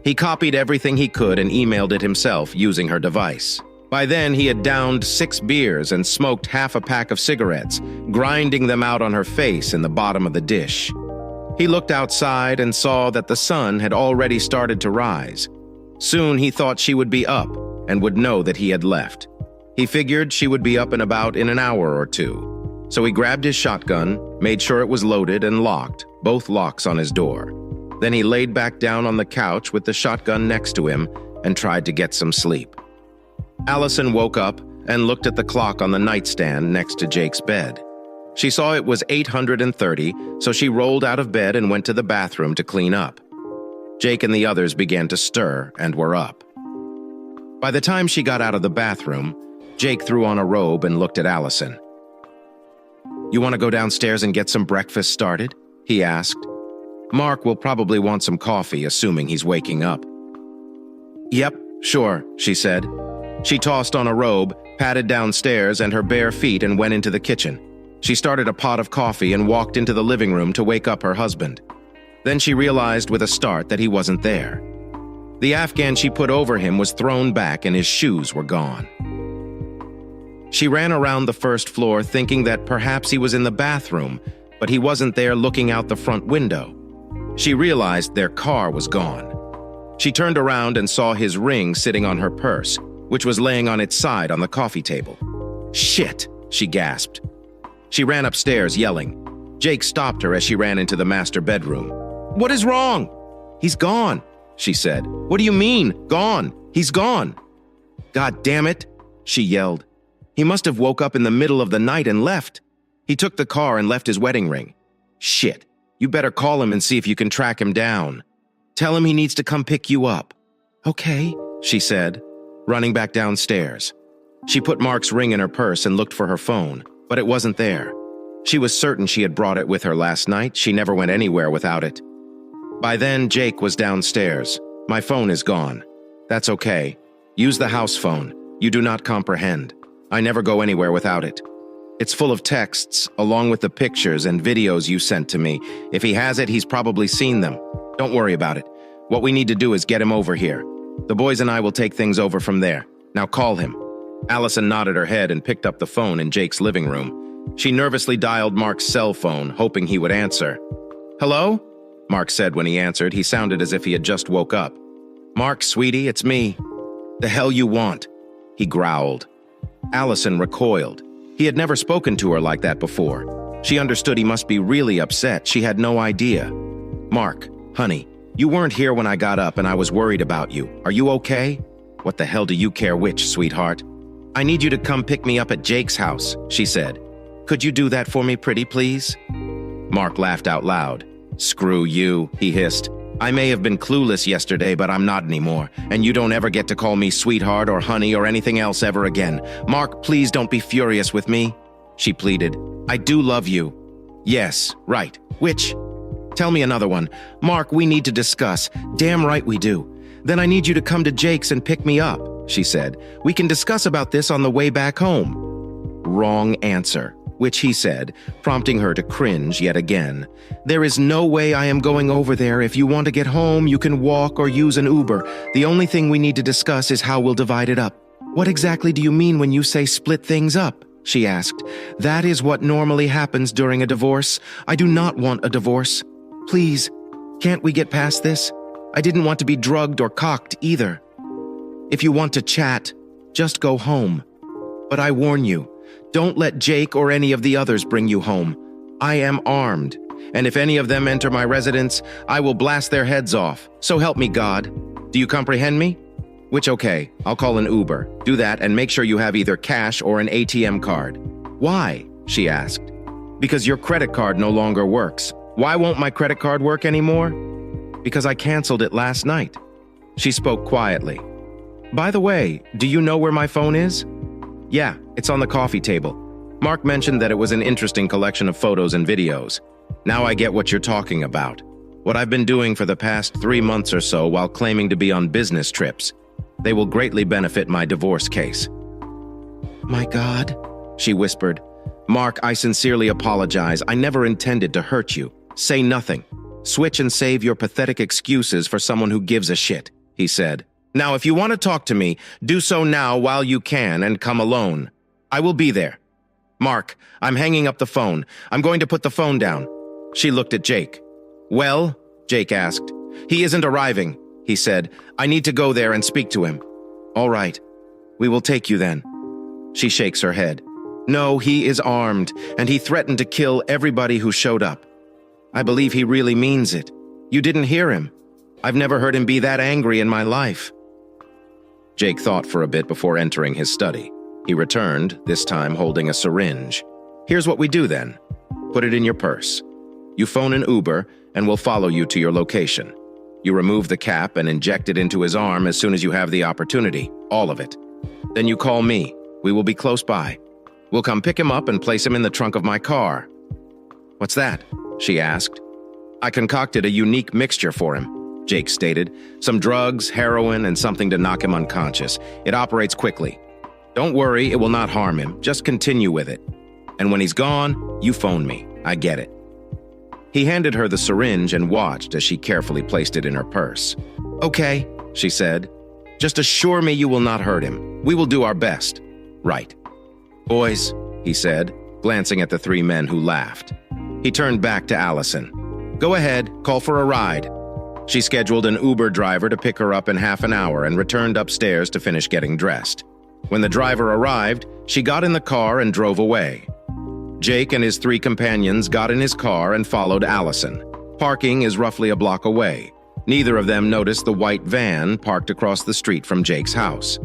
He copied everything he could and emailed it himself using her device. By then, he had downed 6 beers and smoked half a pack of cigarettes, grinding them out on her face in the bottom of the dish. He looked outside and saw that the sun had already started to rise. Soon he thought she would be up and would know that he had left. He figured she would be up and about in an hour or 2. So he grabbed his shotgun, made sure it was loaded and locked, both locks on his door. Then he laid back down on the couch with the shotgun next to him and tried to get some sleep. Allison woke up and looked at the clock on the nightstand next to Jake's bed. She saw it was 8:30, so she rolled out of bed and went to the bathroom to clean up. Jake and the others began to stir and were up. By the time she got out of the bathroom, Jake threw on a robe and looked at Allison. "You want to go downstairs and get some breakfast started?" he asked. "Mark will probably want some coffee, assuming he's waking up." "Yep, sure," she said. She tossed on a robe, padded downstairs and her bare feet and went into the kitchen. She started a pot of coffee and walked into the living room to wake up her husband. Then she realized with a start that he wasn't there. The Afghan she put over him was thrown back and his shoes were gone. She ran around the first floor thinking that perhaps he was in the bathroom, but he wasn't there looking out the front window. She realized their car was gone. She turned around and saw his ring sitting on her purse, which was laying on its side on the coffee table. "Shit!" she gasped. She ran upstairs, yelling. Jake stopped her as she ran into the master bedroom. "What is wrong?" "He's gone," she said. "What do you mean, gone? He's gone." "God damn it," she yelled. "He must have woke up in the middle of the night and left. He took the car and left his wedding ring. Shit, you better call him and see if you can track him down. Tell him he needs to come pick you up." "Okay," she said, running back downstairs. She put Mark's ring in her purse and looked for her phone, but it wasn't there. She was certain she had brought it with her last night. She never went anywhere without it. By then, Jake was downstairs. "My phone is gone." "That's okay. Use the house phone. You do not comprehend. I never go anywhere without it. It's full of texts, along with the pictures and videos you sent to me. If he has it, he's probably seen them. Don't worry about it. What we need to do is get him over here. The boys and I will take things over from there. Now call him." Allison nodded her head and picked up the phone in Jake's living room. She nervously dialed Mark's cell phone, hoping he would answer. "Hello?" Mark said when he answered. He sounded as if he had just woke up. "Mark, sweetie, it's me." "The hell you want?" he growled. Allison recoiled. He had never spoken to her like that before. She understood he must be really upset. She had no idea. "Mark, honey, you weren't here when I got up and I was worried about you. Are you okay?" "What the hell do you care which, sweetheart?" "I need you to come pick me up at Jake's house," she said. "Could you do that for me, pretty please?" Mark laughed out loud. "Screw you," he hissed. "I may have been clueless yesterday, but I'm not anymore, and you don't ever get to call me sweetheart or honey or anything else ever again. Mark, please don't be furious with me," she pleaded. "I do love you." "Yes, right. Which?" "Tell me another one. Mark, we need to discuss." "Damn right we do." "Then I need you to come to Jake's and pick me up," she said. "We can discuss about this on the way back home." "Wrong answer," which he said, prompting her to cringe yet again. "There is no way I am going over there. If you want to get home, you can walk or use an Uber. The only thing we need to discuss is how we'll divide it up." "What exactly do you mean when you say split things up?" she asked. "That is what normally happens during a divorce. I do not want a divorce. Please, can't we get past this? I didn't want to be drugged or cocked either. If you want to chat, just go home. But I warn you, don't let Jake or any of the others bring you home. I am armed, and if any of them enter my residence, I will blast their heads off. So help me God. Do you comprehend me?" "Which okay, I'll call an Uber. Do that and make sure you have either cash or an ATM card." "Why?" she asked. "Because your credit card no longer works." "Why won't my credit card work anymore?" "Because I canceled it last night." She spoke quietly. "By the way, do you know where my phone is?" "Yeah, it's on the coffee table." Mark mentioned that it was an interesting collection of photos and videos. "Now I get what you're talking about. What I've been doing for the past 3 months or so while claiming to be on business trips. They will greatly benefit my divorce case." "My God," she whispered. "Mark, I sincerely apologize. I never intended to hurt you. Say nothing. Switch and save your pathetic excuses for someone who gives a shit," he said. "Now, if you want to talk to me, do so now while you can and come alone. I will be there." "Mark, I'm hanging up the phone. I'm going to put the phone down." She looked at Jake. "Well?" Jake asked. "He isn't arriving," he said. "I need to go there and speak to him." "All right. We will take you then." She shakes her head. "No, he is armed, and he threatened to kill everybody who showed up. I believe he really means it. You didn't hear him. I've never heard him be that angry in my life." Jake thought for a bit before entering his study. He returned, this time holding a syringe. "Here's what we do then. Put it in your purse. You phone an Uber, and we'll follow you to your location. You remove the cap and inject it into his arm as soon as you have the opportunity, all of it. Then you call me. We will be close by. We'll come pick him up and place him in the trunk of my car." "What's that?" she asked. "I concocted a unique mixture for him," Jake stated. "Some drugs, heroin, and something to knock him unconscious. It operates quickly. Don't worry, it will not harm him. Just continue with it. And when he's gone, you phone me. I get it." He handed her the syringe and watched as she carefully placed it in her purse. "Okay," she said. "Just assure me you will not hurt him. We will do our best." "Right." "Boys," he said, glancing at the 3 men who laughed. He turned back to Allison. "Go ahead, call for a ride." She scheduled an Uber driver to pick her up in half an hour and returned upstairs to finish getting dressed. When the driver arrived, she got in the car and drove away. Jake and his 3 companions got in his car and followed Allison. Parking is roughly a block away. Neither of them noticed the white van parked across the street from Jake's house.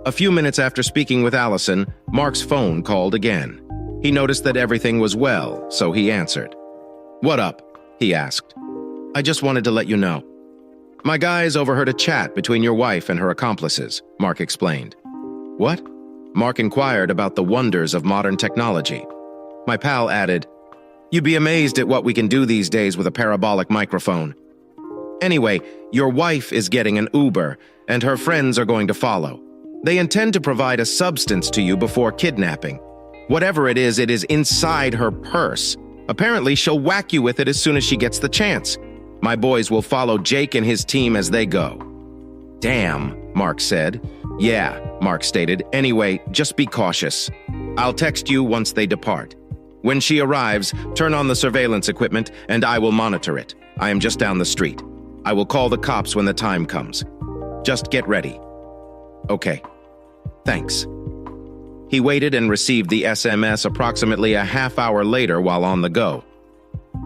A few minutes after speaking with Allison, Mark's phone called again. He noticed that everything was well, so he answered. "What up?" he asked. "I just wanted to let you know. My guys overheard a chat between your wife and her accomplices," Mark explained. "What?" Mark inquired about the wonders of modern technology. My pal added, "You'd be amazed at what we can do these days with a parabolic microphone. Anyway, your wife is getting an Uber, and her friends are going to follow. They intend to provide a substance to you before kidnapping. Whatever it is inside her purse. Apparently, she'll whack you with it as soon as she gets the chance. My boys will follow Jake and his team as they go." "Damn," Mark said. "Yeah," Mark stated. "Anyway, just be cautious. I'll text you once they depart. When she arrives, turn on the surveillance equipment and I will monitor it. I am just down the street. I will call the cops when the time comes. Just get ready." "Okay. Thanks." He waited and received the SMS approximately a half hour later while on the go.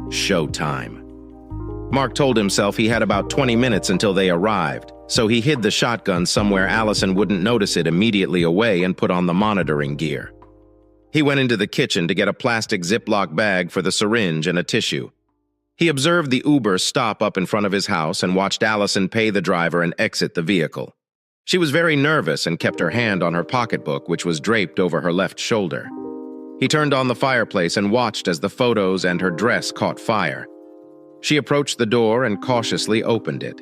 Showtime. Mark told himself he had about 20 minutes until they arrived, so he hid the shotgun somewhere Allison wouldn't notice it immediately away and put on the monitoring gear. He went into the kitchen to get a plastic Ziploc bag for the syringe and a tissue. He observed the Uber stop up in front of his house and watched Allison pay the driver and exit the vehicle. She was very nervous and kept her hand on her pocketbook, which was draped over her left shoulder. He turned on the fireplace and watched as the photos and her dress caught fire. She approached the door and cautiously opened it.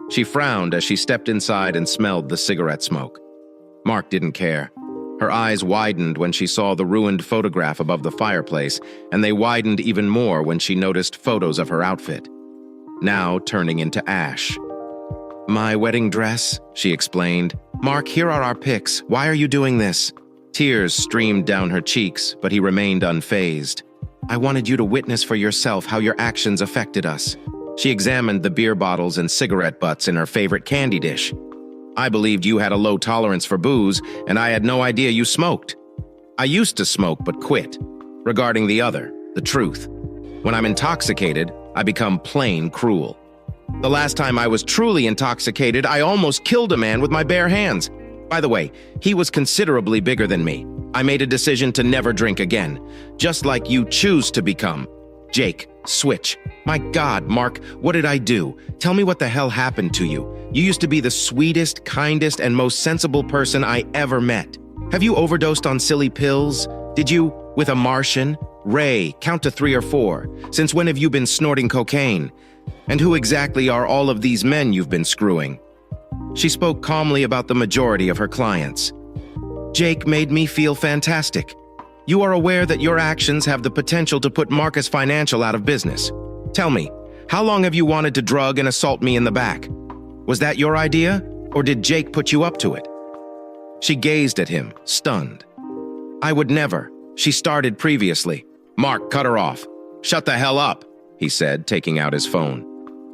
She frowned as she stepped inside and smelled the cigarette smoke. Mark didn't care. Her eyes widened when she saw the ruined photograph above the fireplace, and they widened even more when she noticed photos of her outfit, now turning into ash. "My wedding dress," she explained. "Mark, here are our pics. Why are you doing this?" Tears streamed down her cheeks, but he remained unfazed. "I wanted you to witness for yourself how your actions affected us." She examined the beer bottles and cigarette butts in her favorite candy dish. "I believed you had a low tolerance for booze, and I had no idea you smoked. I used to smoke but quit. Regarding the other, the truth. When I'm intoxicated, I become plain cruel. The last time I was truly intoxicated, I almost killed a man with my bare hands. By the way, he was considerably bigger than me. I made a decision to never drink again, just like you choose to become. Jake, switch. My God, Mark, what did I do? Tell me what the hell happened to you. You used to be the sweetest, kindest, and most sensible person I ever met. Have you overdosed on silly pills? Did you, with a Martian? Ray, count to 3 or 4. Since when have you been snorting cocaine? And who exactly are all of these men you've been screwing?" She spoke calmly about the majority of her clients. "Jake made me feel fantastic. You are aware that your actions have the potential to put Marcus Financial out of business. Tell me, how long have you wanted to drug and assault me in the back? Was that your idea, or did Jake put you up to it?" She gazed at him, stunned. "I would never. She started previously." "Mark, cut her off. Shut the hell up," he said, taking out his phone.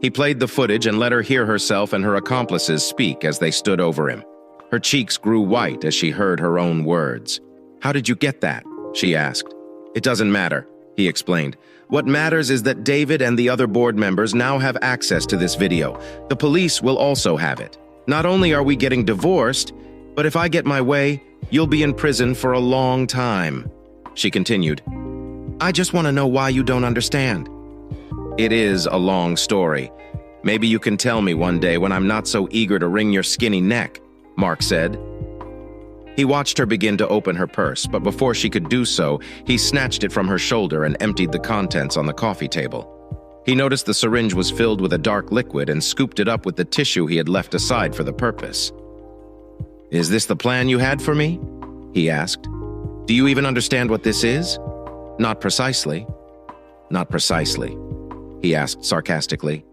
He played the footage and let her hear herself and her accomplices speak as they stood over him. Her cheeks grew white as she heard her own words. "How did you get that?" she asked. "It doesn't matter," he explained. "What matters is that David and the other board members now have access to this video. The police will also have it. Not only are we getting divorced, but if I get my way, you'll be in prison for a long time." She continued, "I just want to know why you don't understand." "It is a long story. Maybe you can tell me one day when I'm not so eager to wring your skinny neck," Mark said. He watched her begin to open her purse, but before she could do so, he snatched it from her shoulder and emptied the contents on the coffee table. He noticed the syringe was filled with a dark liquid and scooped it up with the tissue he had left aside for the purpose. "Is this the plan you had for me?" he asked. "Do you even understand what this is?" "Not precisely." "Not precisely," he asked sarcastically.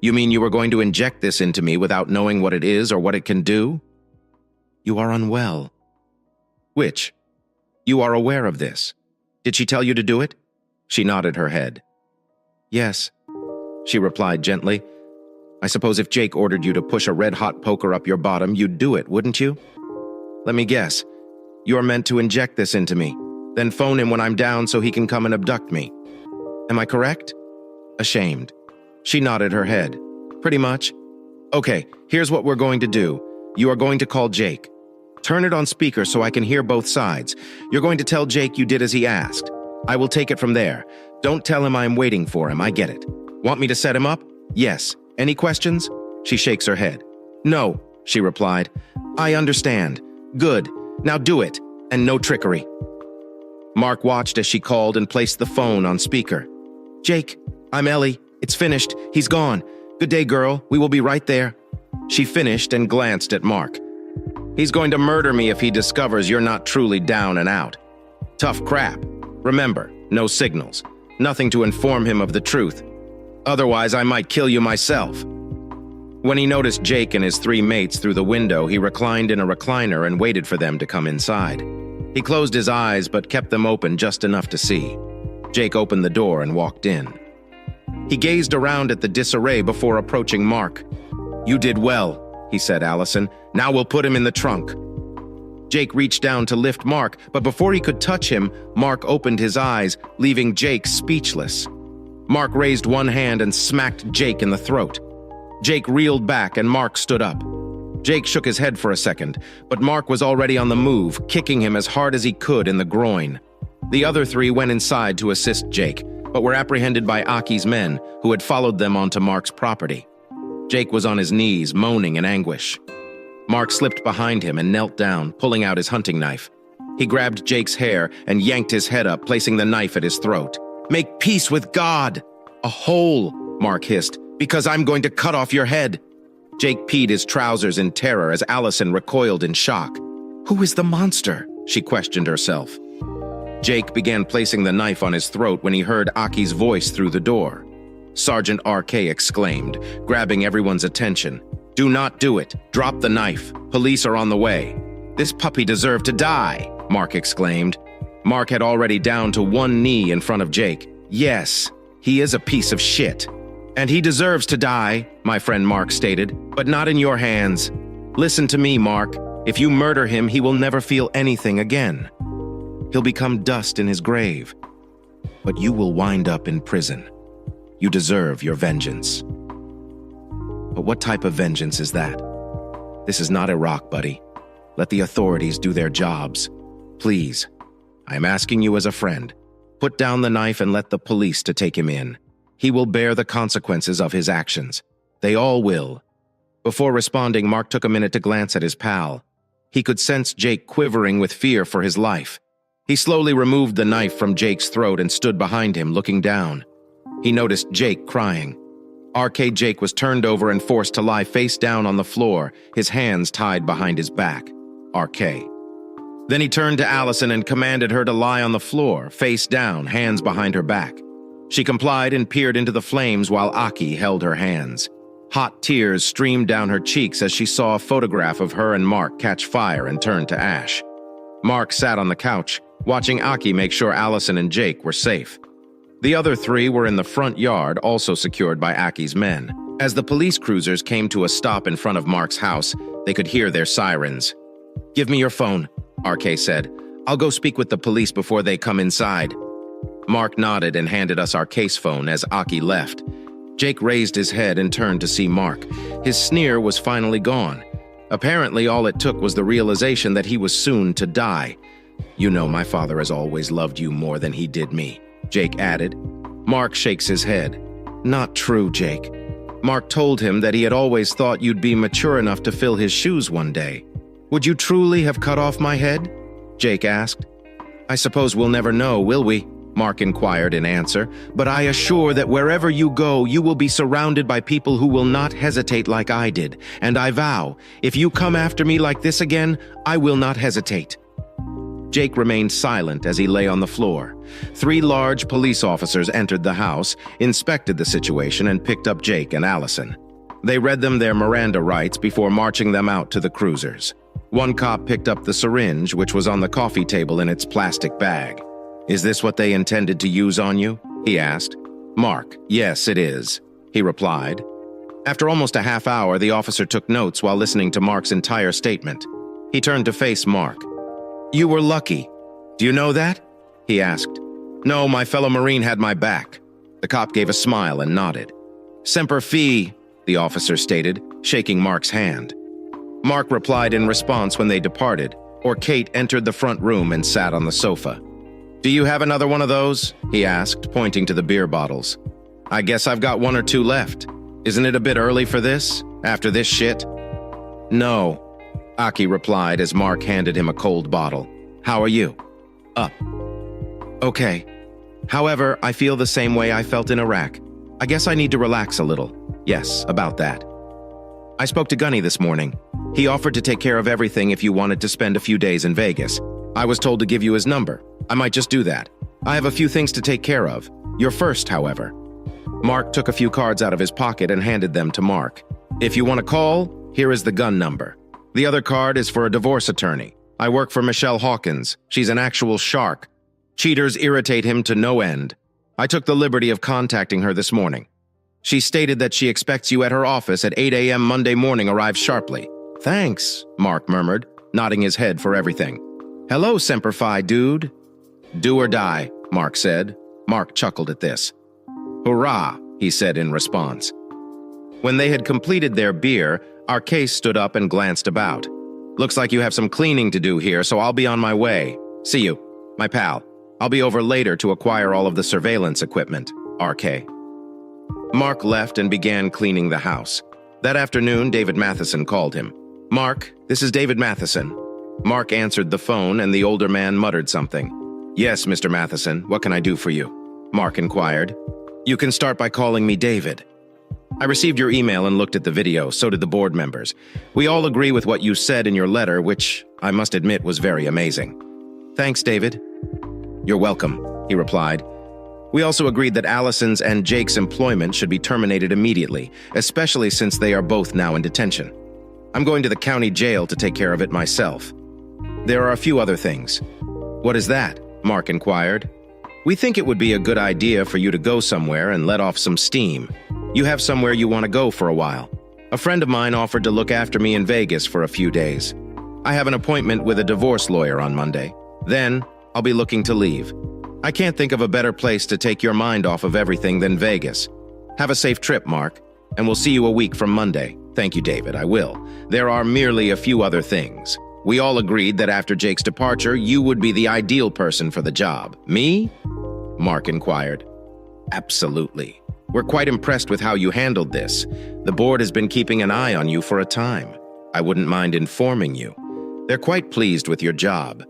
"You mean you were going to inject this into me without knowing what it is or what it can do?" "You are unwell." "Which? You are aware of this. Did she tell you to do it?" She nodded her head. "Yes," she replied gently. "I suppose if Jake ordered you to push a red-hot poker up your bottom, you'd do it, wouldn't you? Let me guess. You're meant to inject this into me, then phone him when I'm down so he can come and abduct me. Am I correct?" Ashamed. She nodded her head. "Pretty much." "Okay, here's what we're going to do. You are going to call Jake. Turn it on speaker so I can hear both sides. You're going to tell Jake you did as he asked. I will take it from there. Don't tell him I'm waiting for him, I get it. Want me to set him up? Yes. Any questions?" She shakes her head. "No," she replied. "I understand. Good. Now do it, and no trickery." Mark watched as she called and placed the phone on speaker. "Jake, I'm Ellie. It's finished. He's gone. Good day, girl. We will be right there." She finished and glanced at Mark. "He's going to murder me if he discovers you're not truly down and out. Tough crap. Remember, no signals. Nothing to inform him of the truth. Otherwise, I might kill you myself." When he noticed Jake and his 3 mates through the window, he reclined in a recliner and waited for them to come inside. He closed his eyes but kept them open just enough to see. Jake opened the door and walked in. He gazed around at the disarray before approaching Mark. "You did well," he said, "Allison. Now we'll put him in the trunk." Jake reached down to lift Mark, but before he could touch him, Mark opened his eyes, leaving Jake speechless. Mark raised one hand and smacked Jake in the throat. Jake reeled back and Mark stood up. Jake shook his head for a second, but Mark was already on the move, kicking him as hard as he could in the groin. The other three went inside to assist Jake, but were apprehended by Aki's men, who had followed them onto Mark's property. Jake was on his knees, moaning in anguish. Mark slipped behind him and knelt down, pulling out his hunting knife. He grabbed Jake's hair and yanked his head up, placing the knife at his throat. "Make peace with God!" "A hole," Mark hissed, "because I'm going to cut off your head." Jake peed his trousers in terror as Allison recoiled in shock. "Who is the monster?" she questioned herself. Jake began placing the knife on his throat when he heard Aki's voice through the door. Sergeant RK exclaimed, grabbing everyone's attention. "Do not do it. Drop the knife. Police are on the way." "This puppy deserved to die," Mark exclaimed. Mark had already down to one knee in front of Jake. "Yes, he is a piece of shit. And he deserves to die," my friend Mark stated, "but not in your hands. Listen to me, Mark. If you murder him, he will never feel anything again. He'll become dust in his grave. But you will wind up in prison. You deserve your vengeance." But what type of vengeance is that? This is not Iraq, buddy. Let the authorities do their jobs. Please, I am asking you as a friend. Put down the knife and let the police to take him in. He will bear the consequences of his actions. They all will. Before responding, Mark took a minute to glance at his pal. He could sense Jake quivering with fear for his life. He slowly removed the knife from Jake's throat and stood behind him, looking down. He noticed Jake crying. RK Jake was turned over and forced to lie face down on the floor, his hands tied behind his back. RK. Then he turned to Allison and commanded her to lie on the floor, face down, hands behind her back. She complied and peered into the flames while Aki held her hands. Hot tears streamed down her cheeks as she saw a photograph of her and Mark catch fire and turn to ash. Mark sat on the couch, watching Aki make sure Allison and Jake were safe. The other three were in the front yard, also secured by Aki's men. As the police cruisers came to a stop in front of Mark's house, they could hear their sirens. "Give me your phone," RK said. "I'll go speak with the police before they come inside." Mark nodded and handed us our case phone as Aki left. Jake raised his head and turned to see Mark. His sneer was finally gone. Apparently, all it took was the realization that he was soon to die. "You know my father has always loved you more than he did me," Jake added. Mark shakes his head. "Not true, Jake. Mark told him that he had always thought you'd be mature enough to fill his shoes one day. Would you truly have cut off my head?" Jake asked. "I suppose we'll never know, will we?" Mark inquired in answer. "But I assure that wherever you go, you will be surrounded by people who will not hesitate like I did. And I vow, if you come after me like this again, I will not hesitate." Jake remained silent as he lay on the floor. 3 large police officers entered the house, inspected the situation, and picked up Jake and Allison. They read them their Miranda rights before marching them out to the cruisers. One cop picked up the syringe, which was on the coffee table in its plastic bag. "Is this what they intended to use on you?" he asked. "Mark, yes, it is," he replied. After almost a half hour, the officer took notes while listening to Mark's entire statement. He turned to face Mark. "You were lucky. Do you know that?" he asked. "No, my fellow Marine had my back." The cop gave a smile and nodded. "Semper Fi," the officer stated, shaking Mark's hand. Mark replied in response when they departed, or Kate entered the front room and sat on the sofa. "Do you have another one of those?" he asked, pointing to the beer bottles. "I guess I've got 1 or 2 left. Isn't it a bit early for this, after this shit?" "No," Aki replied as Mark handed him a cold bottle. "How are you?" "Up." "Okay. However, I feel the same way I felt in Iraq. I guess I need to relax a little. Yes, about that. I spoke to Gunny this morning. He offered to take care of everything if you wanted to spend a few days in Vegas. I was told to give you his number. I might just do that. I have a few things to take care of. You're first, however." Mark took a few cards out of his pocket and handed them to Mark. "If you want to call, here is the gun number. The other card is for a divorce attorney. I work for Michelle Hawkins. She's an actual shark. Cheaters irritate him to no end. I took the liberty of contacting her this morning. She stated that she expects you at her office at 8 a.m. Monday morning. Arrive sharply." "Thanks," Mark murmured. nodding his head for everything. "Hello, Semper Fi, dude." "Do or die," Mark said. Mark chuckled at this. "Hurrah," he said in response. When they had completed their beer, Arcade stood up and glanced about. "Looks like you have some cleaning to do here, so I'll be on my way. See you, my pal. I'll be over later to acquire all of the surveillance equipment, RK." Mark left and began cleaning the house. That afternoon, David Matheson called him. "Mark, this is David Matheson." Mark answered the phone, and the older man muttered something. "Yes, Mr. Matheson, what can I do for you?" Mark inquired. "You can start by calling me David. I received your email and looked at the video, so did the board members. We all agree with what you said in your letter, which, I must admit, was very amazing." "Thanks, David." "You're welcome," he replied. "We also agreed that Allison's and Jake's employment should be terminated immediately, especially since they are both now in detention. I'm going to the county jail to take care of it myself. There are a few other things." "What is that?" Mark inquired. "We think it would be a good idea for you to go somewhere and let off some steam. You have somewhere you want to go for a while. A friend of mine offered to look after me in Vegas for a few days. I have an appointment with a divorce lawyer on Monday. Then, I'll be looking to leave. I can't think of a better place to take your mind off of everything than Vegas. Have a safe trip, Mark, and we'll see you a week from Monday." "Thank you, David, I will. There are merely a few other things. We all agreed that after Jake's departure, you would be the ideal person for the job. Me?" Mark inquired. "Absolutely. We're quite impressed with how you handled this. The board has been keeping an eye on you for a time. I wouldn't mind informing you. They're quite pleased with your job.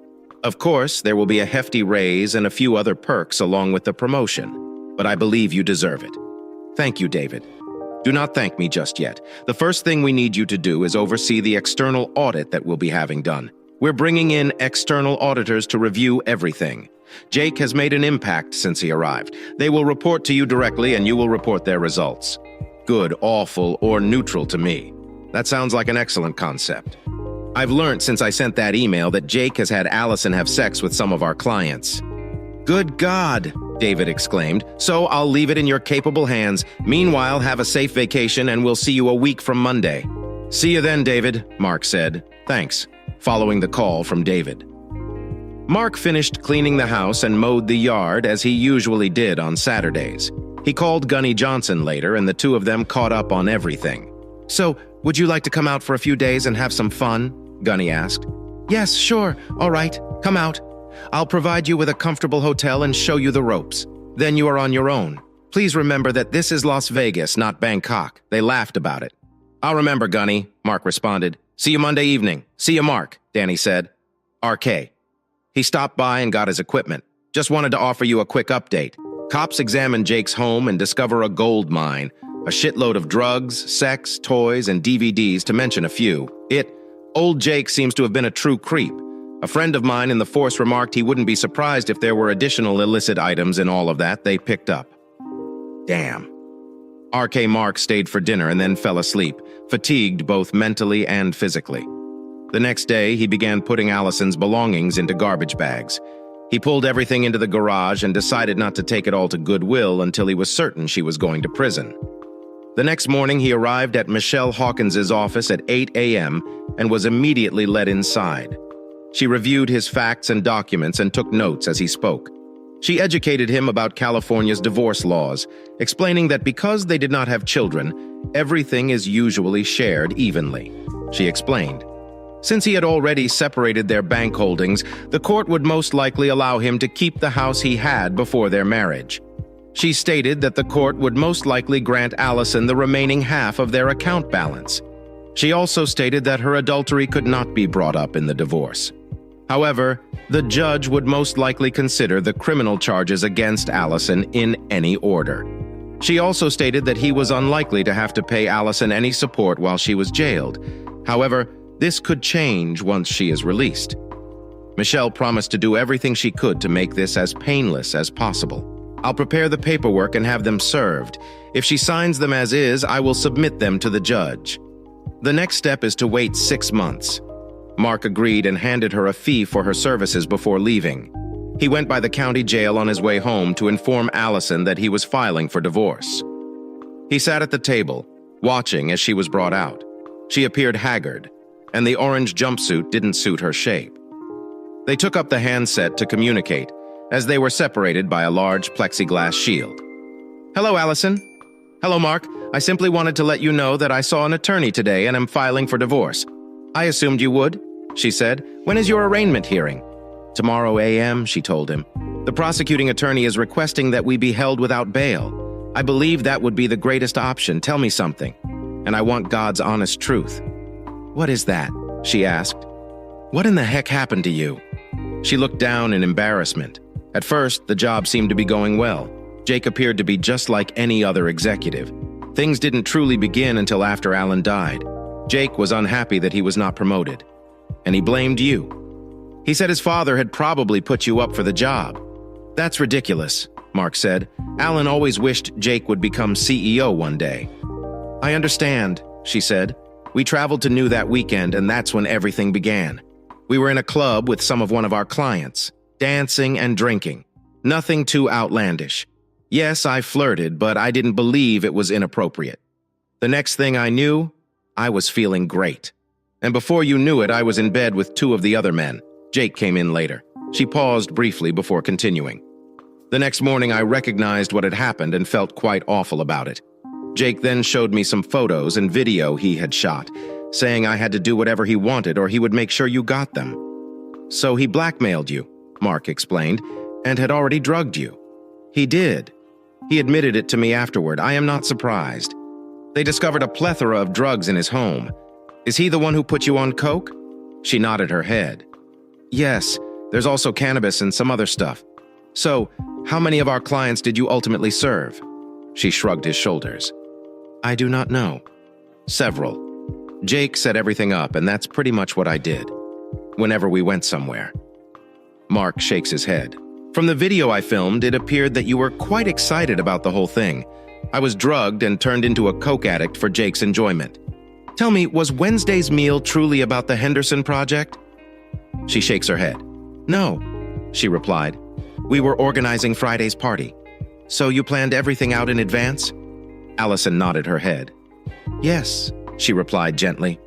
Of course, there will be a hefty raise and a few other perks along with the promotion, but I believe you deserve it." "Thank you, David. Do not thank me just yet. The first thing we need you to do is oversee the external audit that we'll be having done. We're bringing in external auditors to review everything. Jake has made an impact since he arrived. They will report to you directly and you will report their results. Good, awful, or neutral to me. That sounds like an excellent concept. I've learned since I sent that email that Jake has had Allison have sex with some of our clients." "Good God!" David exclaimed. "So I'll leave it in your capable hands. Meanwhile, have a safe vacation and we'll see you a week from Monday." "See you then, David," Mark said. "Thanks," following the call from David. Mark finished cleaning the house and mowed the yard as he usually did on Saturdays. He called Gunny Johnson later and the two of them caught up on everything. "So, would you like to come out for a few days and have some fun?" Gunny asked. "Yes, sure. All right. Come out. I'll provide you with a comfortable hotel and show you the ropes. Then you are on your own. Please remember that this is Las Vegas, not Bangkok." They laughed about it. "I'll remember, Gunny," Mark responded. "See you Monday evening." "See you, Mark," Danny said. RK. He stopped by and got his equipment. "Just wanted to offer you a quick update. Cops examined Jake's home and discover a gold mine, a shitload of drugs, sex, toys, and DVDs, to mention a few. Old Jake seems to have been a true creep. A friend of mine in the force remarked he wouldn't be surprised if there were additional illicit items in all of that they picked up." Damn. RK Mark stayed for dinner and then fell asleep, fatigued both mentally and physically. The next day, he began putting Allison's belongings into garbage bags. He pulled everything into the garage and decided not to take it all to Goodwill until he was certain she was going to prison. The next morning, he arrived at Michelle Hawkins's office at 8 a.m. and was immediately led inside. She reviewed his facts and documents and took notes as he spoke. She educated him about California's divorce laws, explaining that because they did not have children, everything is usually shared evenly. She explained. Since he had already separated their bank holdings, the court would most likely allow him to keep the house he had before their marriage. She stated that the court would most likely grant Allison the remaining half of their account balance. She also stated that her adultery could not be brought up in the divorce. However, the judge would most likely consider the criminal charges against Allison in any order. She also stated that he was unlikely to have to pay Allison any support while she was jailed. However, this could change once she is released. Michelle promised to do everything she could to make this as painless as possible. "I'll prepare the paperwork and have them served. If she signs them as is, I will submit them to the judge. The next step is to wait 6 months. Mark agreed and handed her a fee for her services before leaving. He went by the county jail on his way home to inform Allison that he was filing for divorce. He sat at the table, watching as she was brought out. She appeared haggard. and the orange jumpsuit didn't suit her shape. They took up the handset to communicate, as they were separated by a large plexiglass shield. "Hello, Allison." "Hello, Mark. I simply wanted to let you know that I saw an attorney today and am filing for divorce." "I assumed you would," she said. "When is your arraignment hearing?" "Tomorrow a.m., she told him. "The prosecuting attorney is requesting that we be held without bail. I believe that would be the greatest option. Tell me something. And I want God's honest truth." "What is that?" she asked. "What in the heck happened to you?" She looked down in embarrassment. At first, the job seemed to be going well. Jake appeared to be just like any other executive. Things didn't truly begin until after Alan died. Jake was unhappy that he was not promoted. And he blamed you. He said his father had probably put you up for the job. "That's ridiculous," Mark said. "Alan always wished Jake would become CEO one day." "I understand," she said. "We traveled to New that weekend, and that's when everything began. We were in a club with some of one of our clients, dancing and drinking. Nothing too outlandish. Yes, I flirted, but I didn't believe it was inappropriate. The next thing I knew, I was feeling great. And before you knew it, I was in bed with two of the other men. Jake came in later." She paused briefly before continuing. "The next morning, I recognized what had happened and felt quite awful about it. Jake then showed me some photos and video he had shot, saying I had to do whatever he wanted or he would make sure you got them. So he blackmailed you," Mark explained, "and had already drugged you." "He did. He admitted it to me afterward. I am not surprised. They discovered a plethora of drugs in his home. Is he the one who put you on coke?" She nodded her head. "Yes, there's also cannabis and some other stuff. So, how many of our clients did you ultimately serve?" She shrugged his shoulders. "I do not know." "Several. Jake set everything up, and that's pretty much what I did. Whenever we went somewhere." Mark shakes his head. "From the video I filmed, it appeared that you were quite excited about the whole thing. I was drugged and turned into a coke addict for Jake's enjoyment. Tell me, was Wednesday's meal truly about the Henderson project?" She shakes her head. "No," she replied. "We were organizing Friday's party." "So you planned everything out in advance?" Allison nodded her head. "Yes," she replied gently.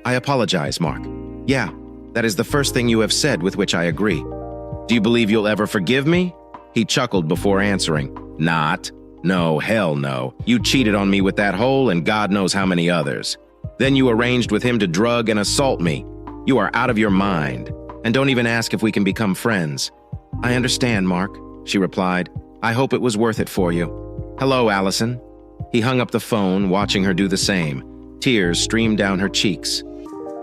"I apologize, Mark. Yeah, that is the first thing you have said with which I agree." "Do you believe you'll ever forgive me?" He chuckled before answering. "Not. No, hell no. You cheated on me with that hole and God knows how many others. Then you arranged with him to drug and assault me. You are out of your mind. And don't even ask if we can become friends." "I understand, Mark," she replied. "I hope it was worth it for you. Hello, Allison." He hung up the phone, watching her do the same. Tears streamed down her cheeks.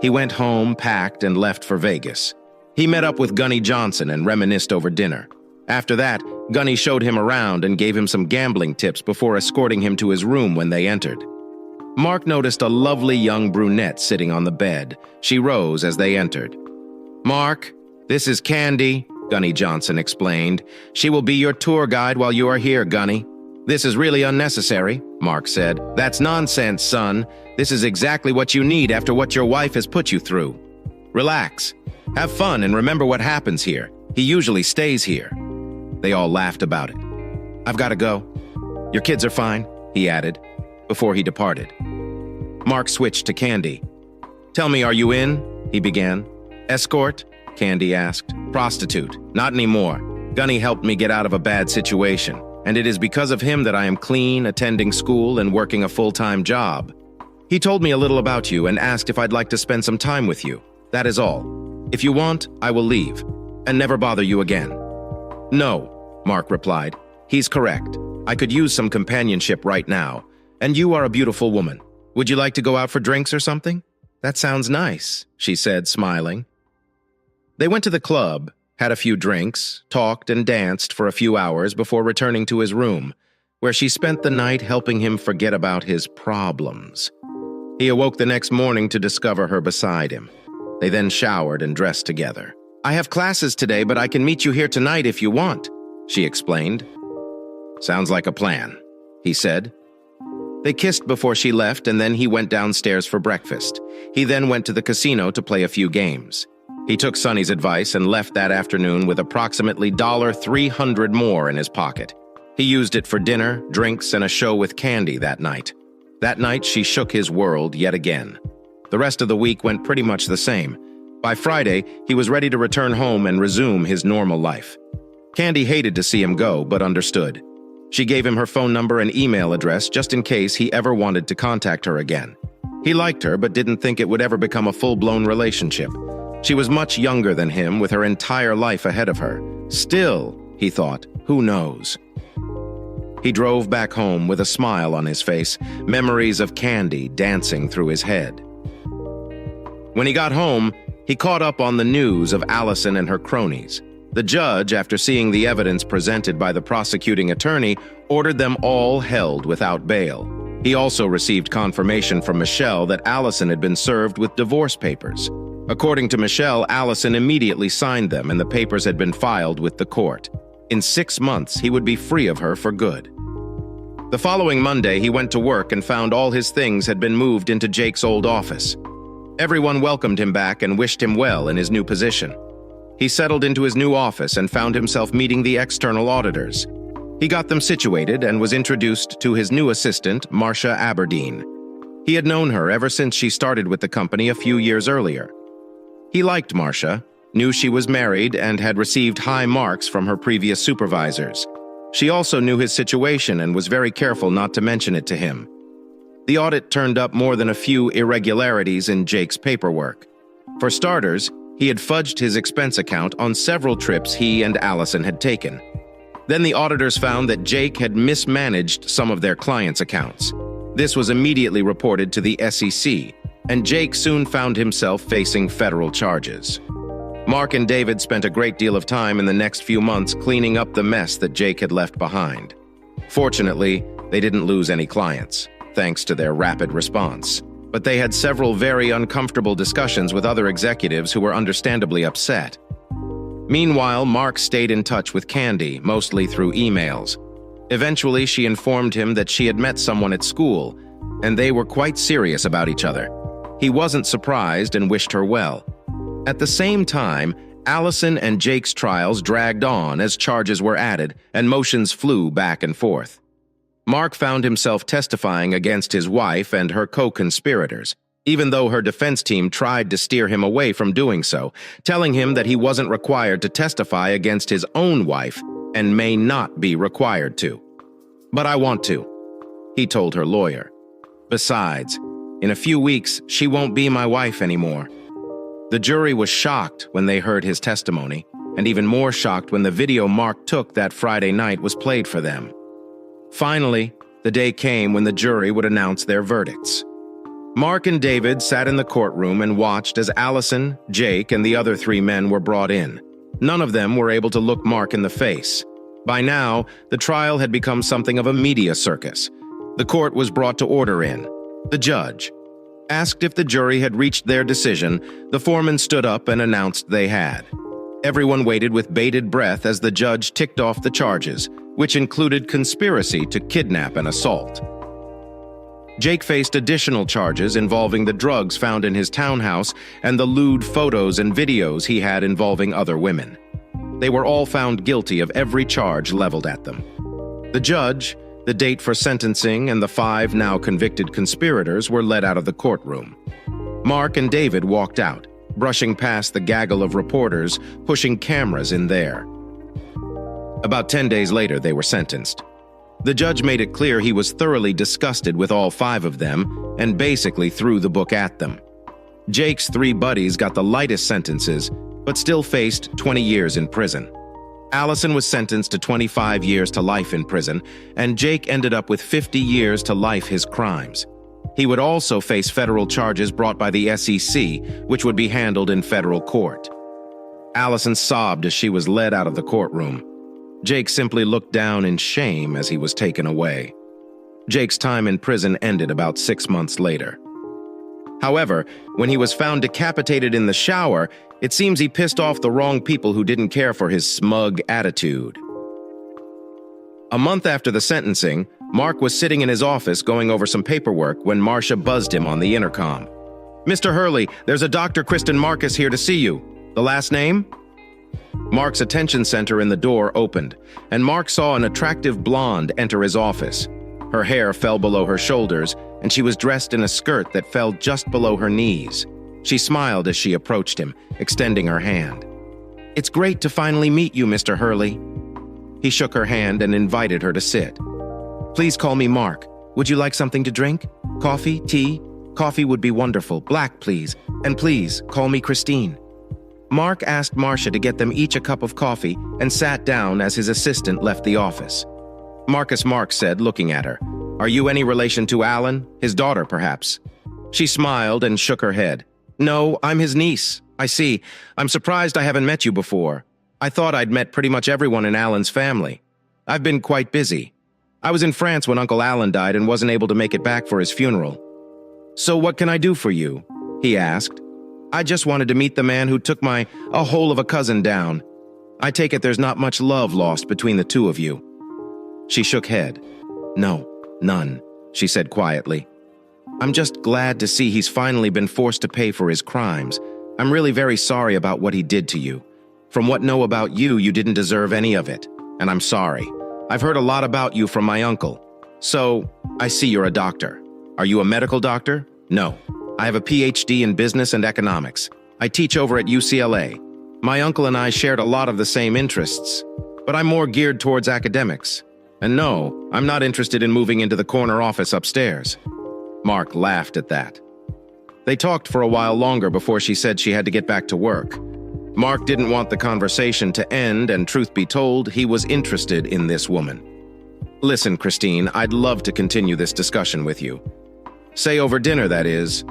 He went home, packed, and left for Vegas. He met up with Gunny Johnson and reminisced over dinner. After that, Gunny showed him around and gave him some gambling tips before escorting him to his room when they entered. Mark noticed a lovely young brunette sitting on the bed. She rose as they entered. "Mark, this is Candy," Gunny Johnson explained. "She will be your tour guide while you are here, Gunny." "This is really unnecessary," Mark said. "That's nonsense, son. This is exactly what you need after what your wife has put you through. Relax. Have fun and remember what happens here. He usually stays here." They all laughed about it. "I've got to go." "Your kids are fine," he added, before he departed. Mark switched to Candy. "Tell me, are you in?" he began. "Escort?" Candy asked. "Prostitute. Not anymore. Gunny helped me get out of a bad situation, and it is because of him that I am clean, attending school, and working a full-time job. He told me a little about you and asked if I'd like to spend some time with you. That is all. If you want, I will leave, and never bother you again." "No," Mark replied. "He's correct. I could use some companionship right now, and you are a beautiful woman. Would you like to go out for drinks or something?" "That sounds nice," she said, smiling. They went to the club, had a few drinks, talked and danced for a few hours before returning to his room, where she spent the night helping him forget about his problems. He awoke the next morning to discover her beside him. They then showered and dressed together. "I have classes today, but I can meet you here tonight if you want," she explained. "Sounds like a plan," he said. They kissed before she left, and then he went downstairs for breakfast. He then went to the casino to play a few games. He took Sonny's advice and left that afternoon with approximately $300 more in his pocket. He used it for dinner, drinks, and a show with Candy that night. That night, she shook his world yet again. The rest of the week went pretty much the same. By Friday, he was ready to return home and resume his normal life. Candy hated to see him go, but understood. She gave him her phone number and email address just in case he ever wanted to contact her again. He liked her, but didn't think it would ever become a full-blown relationship. She was much younger than him, with her entire life ahead of her. Still, he thought, who knows? He drove back home with a smile on his face, memories of Candy dancing through his head. When he got home, he caught up on the news of Allison and her cronies. The judge, after seeing the evidence presented by the prosecuting attorney, ordered them all held without bail. He also received confirmation from Michelle that Allison had been served with divorce papers. According to Michelle, Allison immediately signed them and the papers had been filed with the court. In 6 months, he would be free of her for good. The following Monday, he went to work and found all his things had been moved into Jake's old office. Everyone welcomed him back and wished him well in his new position. He settled into his new office and found himself meeting the external auditors. He got them situated and was introduced to his new assistant, Marcia Aberdeen. He had known her ever since she started with the company a few years earlier. He liked Marcia, knew she was married, and had received high marks from her previous supervisors. She also knew his situation and was very careful not to mention it to him. The audit turned up more than a few irregularities in Jake's paperwork. For starters, he had fudged his expense account on several trips he and Allison had taken. Then the auditors found that Jake had mismanaged some of their clients' accounts. This was immediately reported to the SEC, and Jake soon found himself facing federal charges. Mark and David spent a great deal of time in the next few months cleaning up the mess that Jake had left behind. Fortunately, they didn't lose any clients, thanks to their rapid response. But they had several very uncomfortable discussions with other executives who were understandably upset. Meanwhile, Mark stayed in touch with Candy, mostly through emails. Eventually, she informed him that she had met someone at school, and they were quite serious about each other. He wasn't surprised and wished her well. At the same time, Allison and Jake's trials dragged on as charges were added and motions flew back and forth. Mark found himself testifying against his wife and her co-conspirators, even though her defense team tried to steer him away from doing so, telling him that he wasn't required to testify against his own wife and may not be required to. "But I want to," he told her lawyer. "Besides, in a few weeks, she won't be my wife anymore." The jury was shocked when they heard his testimony, and even more shocked when the video Mark took that Friday night was played for them. Finally, the day came when the jury would announce their verdicts. Mark and David sat in the courtroom and watched as Allison, Jake, and the other 3 men were brought in. None of them were able to look Mark in the face. By now, the trial had become something of a media circus. The court was brought to order in. The judge asked if the jury had reached their decision. The foreman stood up and announced they had. Everyone waited with bated breath as the judge ticked off the charges, which included conspiracy to kidnap and assault. Jake faced additional charges involving the drugs found in his townhouse and the lewd photos and videos he had involving other women. They were all found guilty of every charge leveled at them. The judge, the date for sentencing, and the 5 now convicted conspirators were led out of the courtroom. Mark and David walked out, brushing past the gaggle of reporters, pushing cameras in there. About 10 days later, they were sentenced. The judge made it clear he was thoroughly disgusted with all 5 of them and basically threw the book at them. Jake's 3 buddies got the lightest sentences, but still faced 20 years in prison. Allison was sentenced to 25 years to life in prison, and Jake ended up with 50 years to life his crimes. He would also face federal charges brought by the SEC, which would be handled in federal court. Allison sobbed as she was led out of the courtroom. Jake simply looked down in shame as he was taken away. Jake's time in prison ended about 6 months later. However, when he was found decapitated in the shower, it seems he pissed off the wrong people who didn't care for his smug attitude. A month after the sentencing, Mark was sitting in his office going over some paperwork when Marcia buzzed him on the intercom. "Mr. Hurley, there's a Dr. Kristen Marcus here to see you. The last name?" Mark's attention center in the door opened, and Mark saw an attractive blonde enter his office. Her hair fell below her shoulders, and she was dressed in a skirt that fell just below her knees. She smiled as she approached him, extending her hand. "It's great to finally meet you, Mr. Hurley." He shook her hand and invited her to sit. "Please call me Mark. Would you like something to drink? Coffee? Tea? Coffee would be wonderful. Black, please. And please, call me Christine." Mark asked Marcia to get them each a cup of coffee and sat down as his assistant left the office. "Marcus," Mark said, looking at her. "Are you any relation to Alan? His daughter, perhaps?" She smiled and shook her head. "No, I'm his niece. I see. I'm surprised I haven't met you before. I thought I'd met pretty much everyone in Alan's family. I've been quite busy. I was in France when Uncle Alan died and wasn't able to make it back for his funeral." "So what can I do for you?" he asked. "I just wanted to meet the man who took a whole of a cousin down. I take it there's not much love lost between the two of you." She shook head. "No, none," she said quietly. "I'm just glad to see he's finally been forced to pay for his crimes. I'm really very sorry about what he did to you. From what I know about you, you didn't deserve any of it, and I'm sorry. I've heard a lot about you from my uncle. So, I see you're a doctor. Are you a medical doctor?" "No. I have a PhD in business and economics. I teach over at UCLA. My uncle and I shared a lot of the same interests, but I'm more geared towards academics. And no, I'm not interested in moving into the corner office upstairs." Mark laughed at that. They talked for a while longer before she said she had to get back to work. Mark didn't want the conversation to end, and truth be told, he was interested in this woman. "Listen, Christine, I'd love to continue this discussion with you. Say over dinner, that is.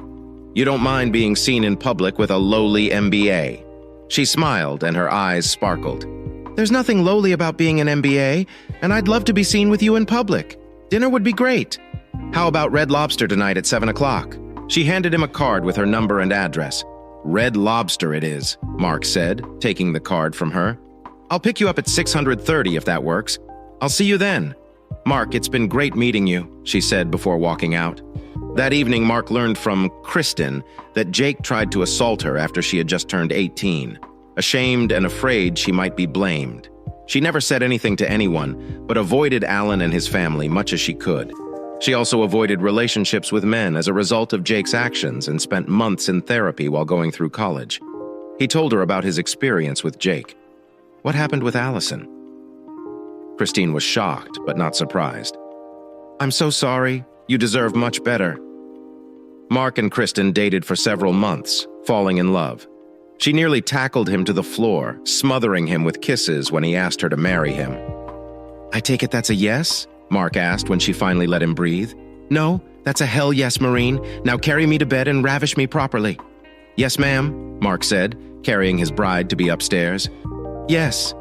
You don't mind being seen in public with a lowly MBA." She smiled, and her eyes sparkled. "There's nothing lowly about being an MBA, and I'd love to be seen with you in public. Dinner would be great. How about Red Lobster tonight at 7 o'clock? She handed him a card with her number and address. "Red Lobster it is," Mark said, taking the card from her. "I'll pick you up at 6:30 if that works. I'll see you then." "Mark, it's been great meeting you," she said before walking out. That evening, Mark learned from Kristen that Jake tried to assault her after she had just turned 18. Ashamed and afraid she might be blamed, she never said anything to anyone, but avoided Alan and his family much as she could. She also avoided relationships with men as a result of Jake's actions and spent months in therapy while going through college. He told her about his experience with Jake. "What happened with Allison?" Christine was shocked, but not surprised. "I'm so sorry. You deserve much better." Mark and Kristen dated for several months, falling in love. She nearly tackled him to the floor, smothering him with kisses when he asked her to marry him. "I take it that's a yes?" Mark asked when she finally let him breathe. "No, that's a hell yes, Marine. Now carry me to bed and ravish me properly." "Yes, ma'am," Mark said, carrying his bride to be upstairs. "Yes."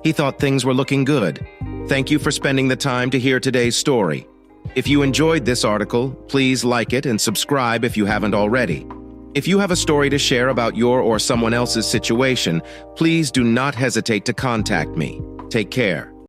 He thought things were looking good. Thank you for spending the time to hear today's story. If you enjoyed this article, please like it and subscribe if you haven't already. If you have a story to share about your or someone else's situation, please do not hesitate to contact me. Take care.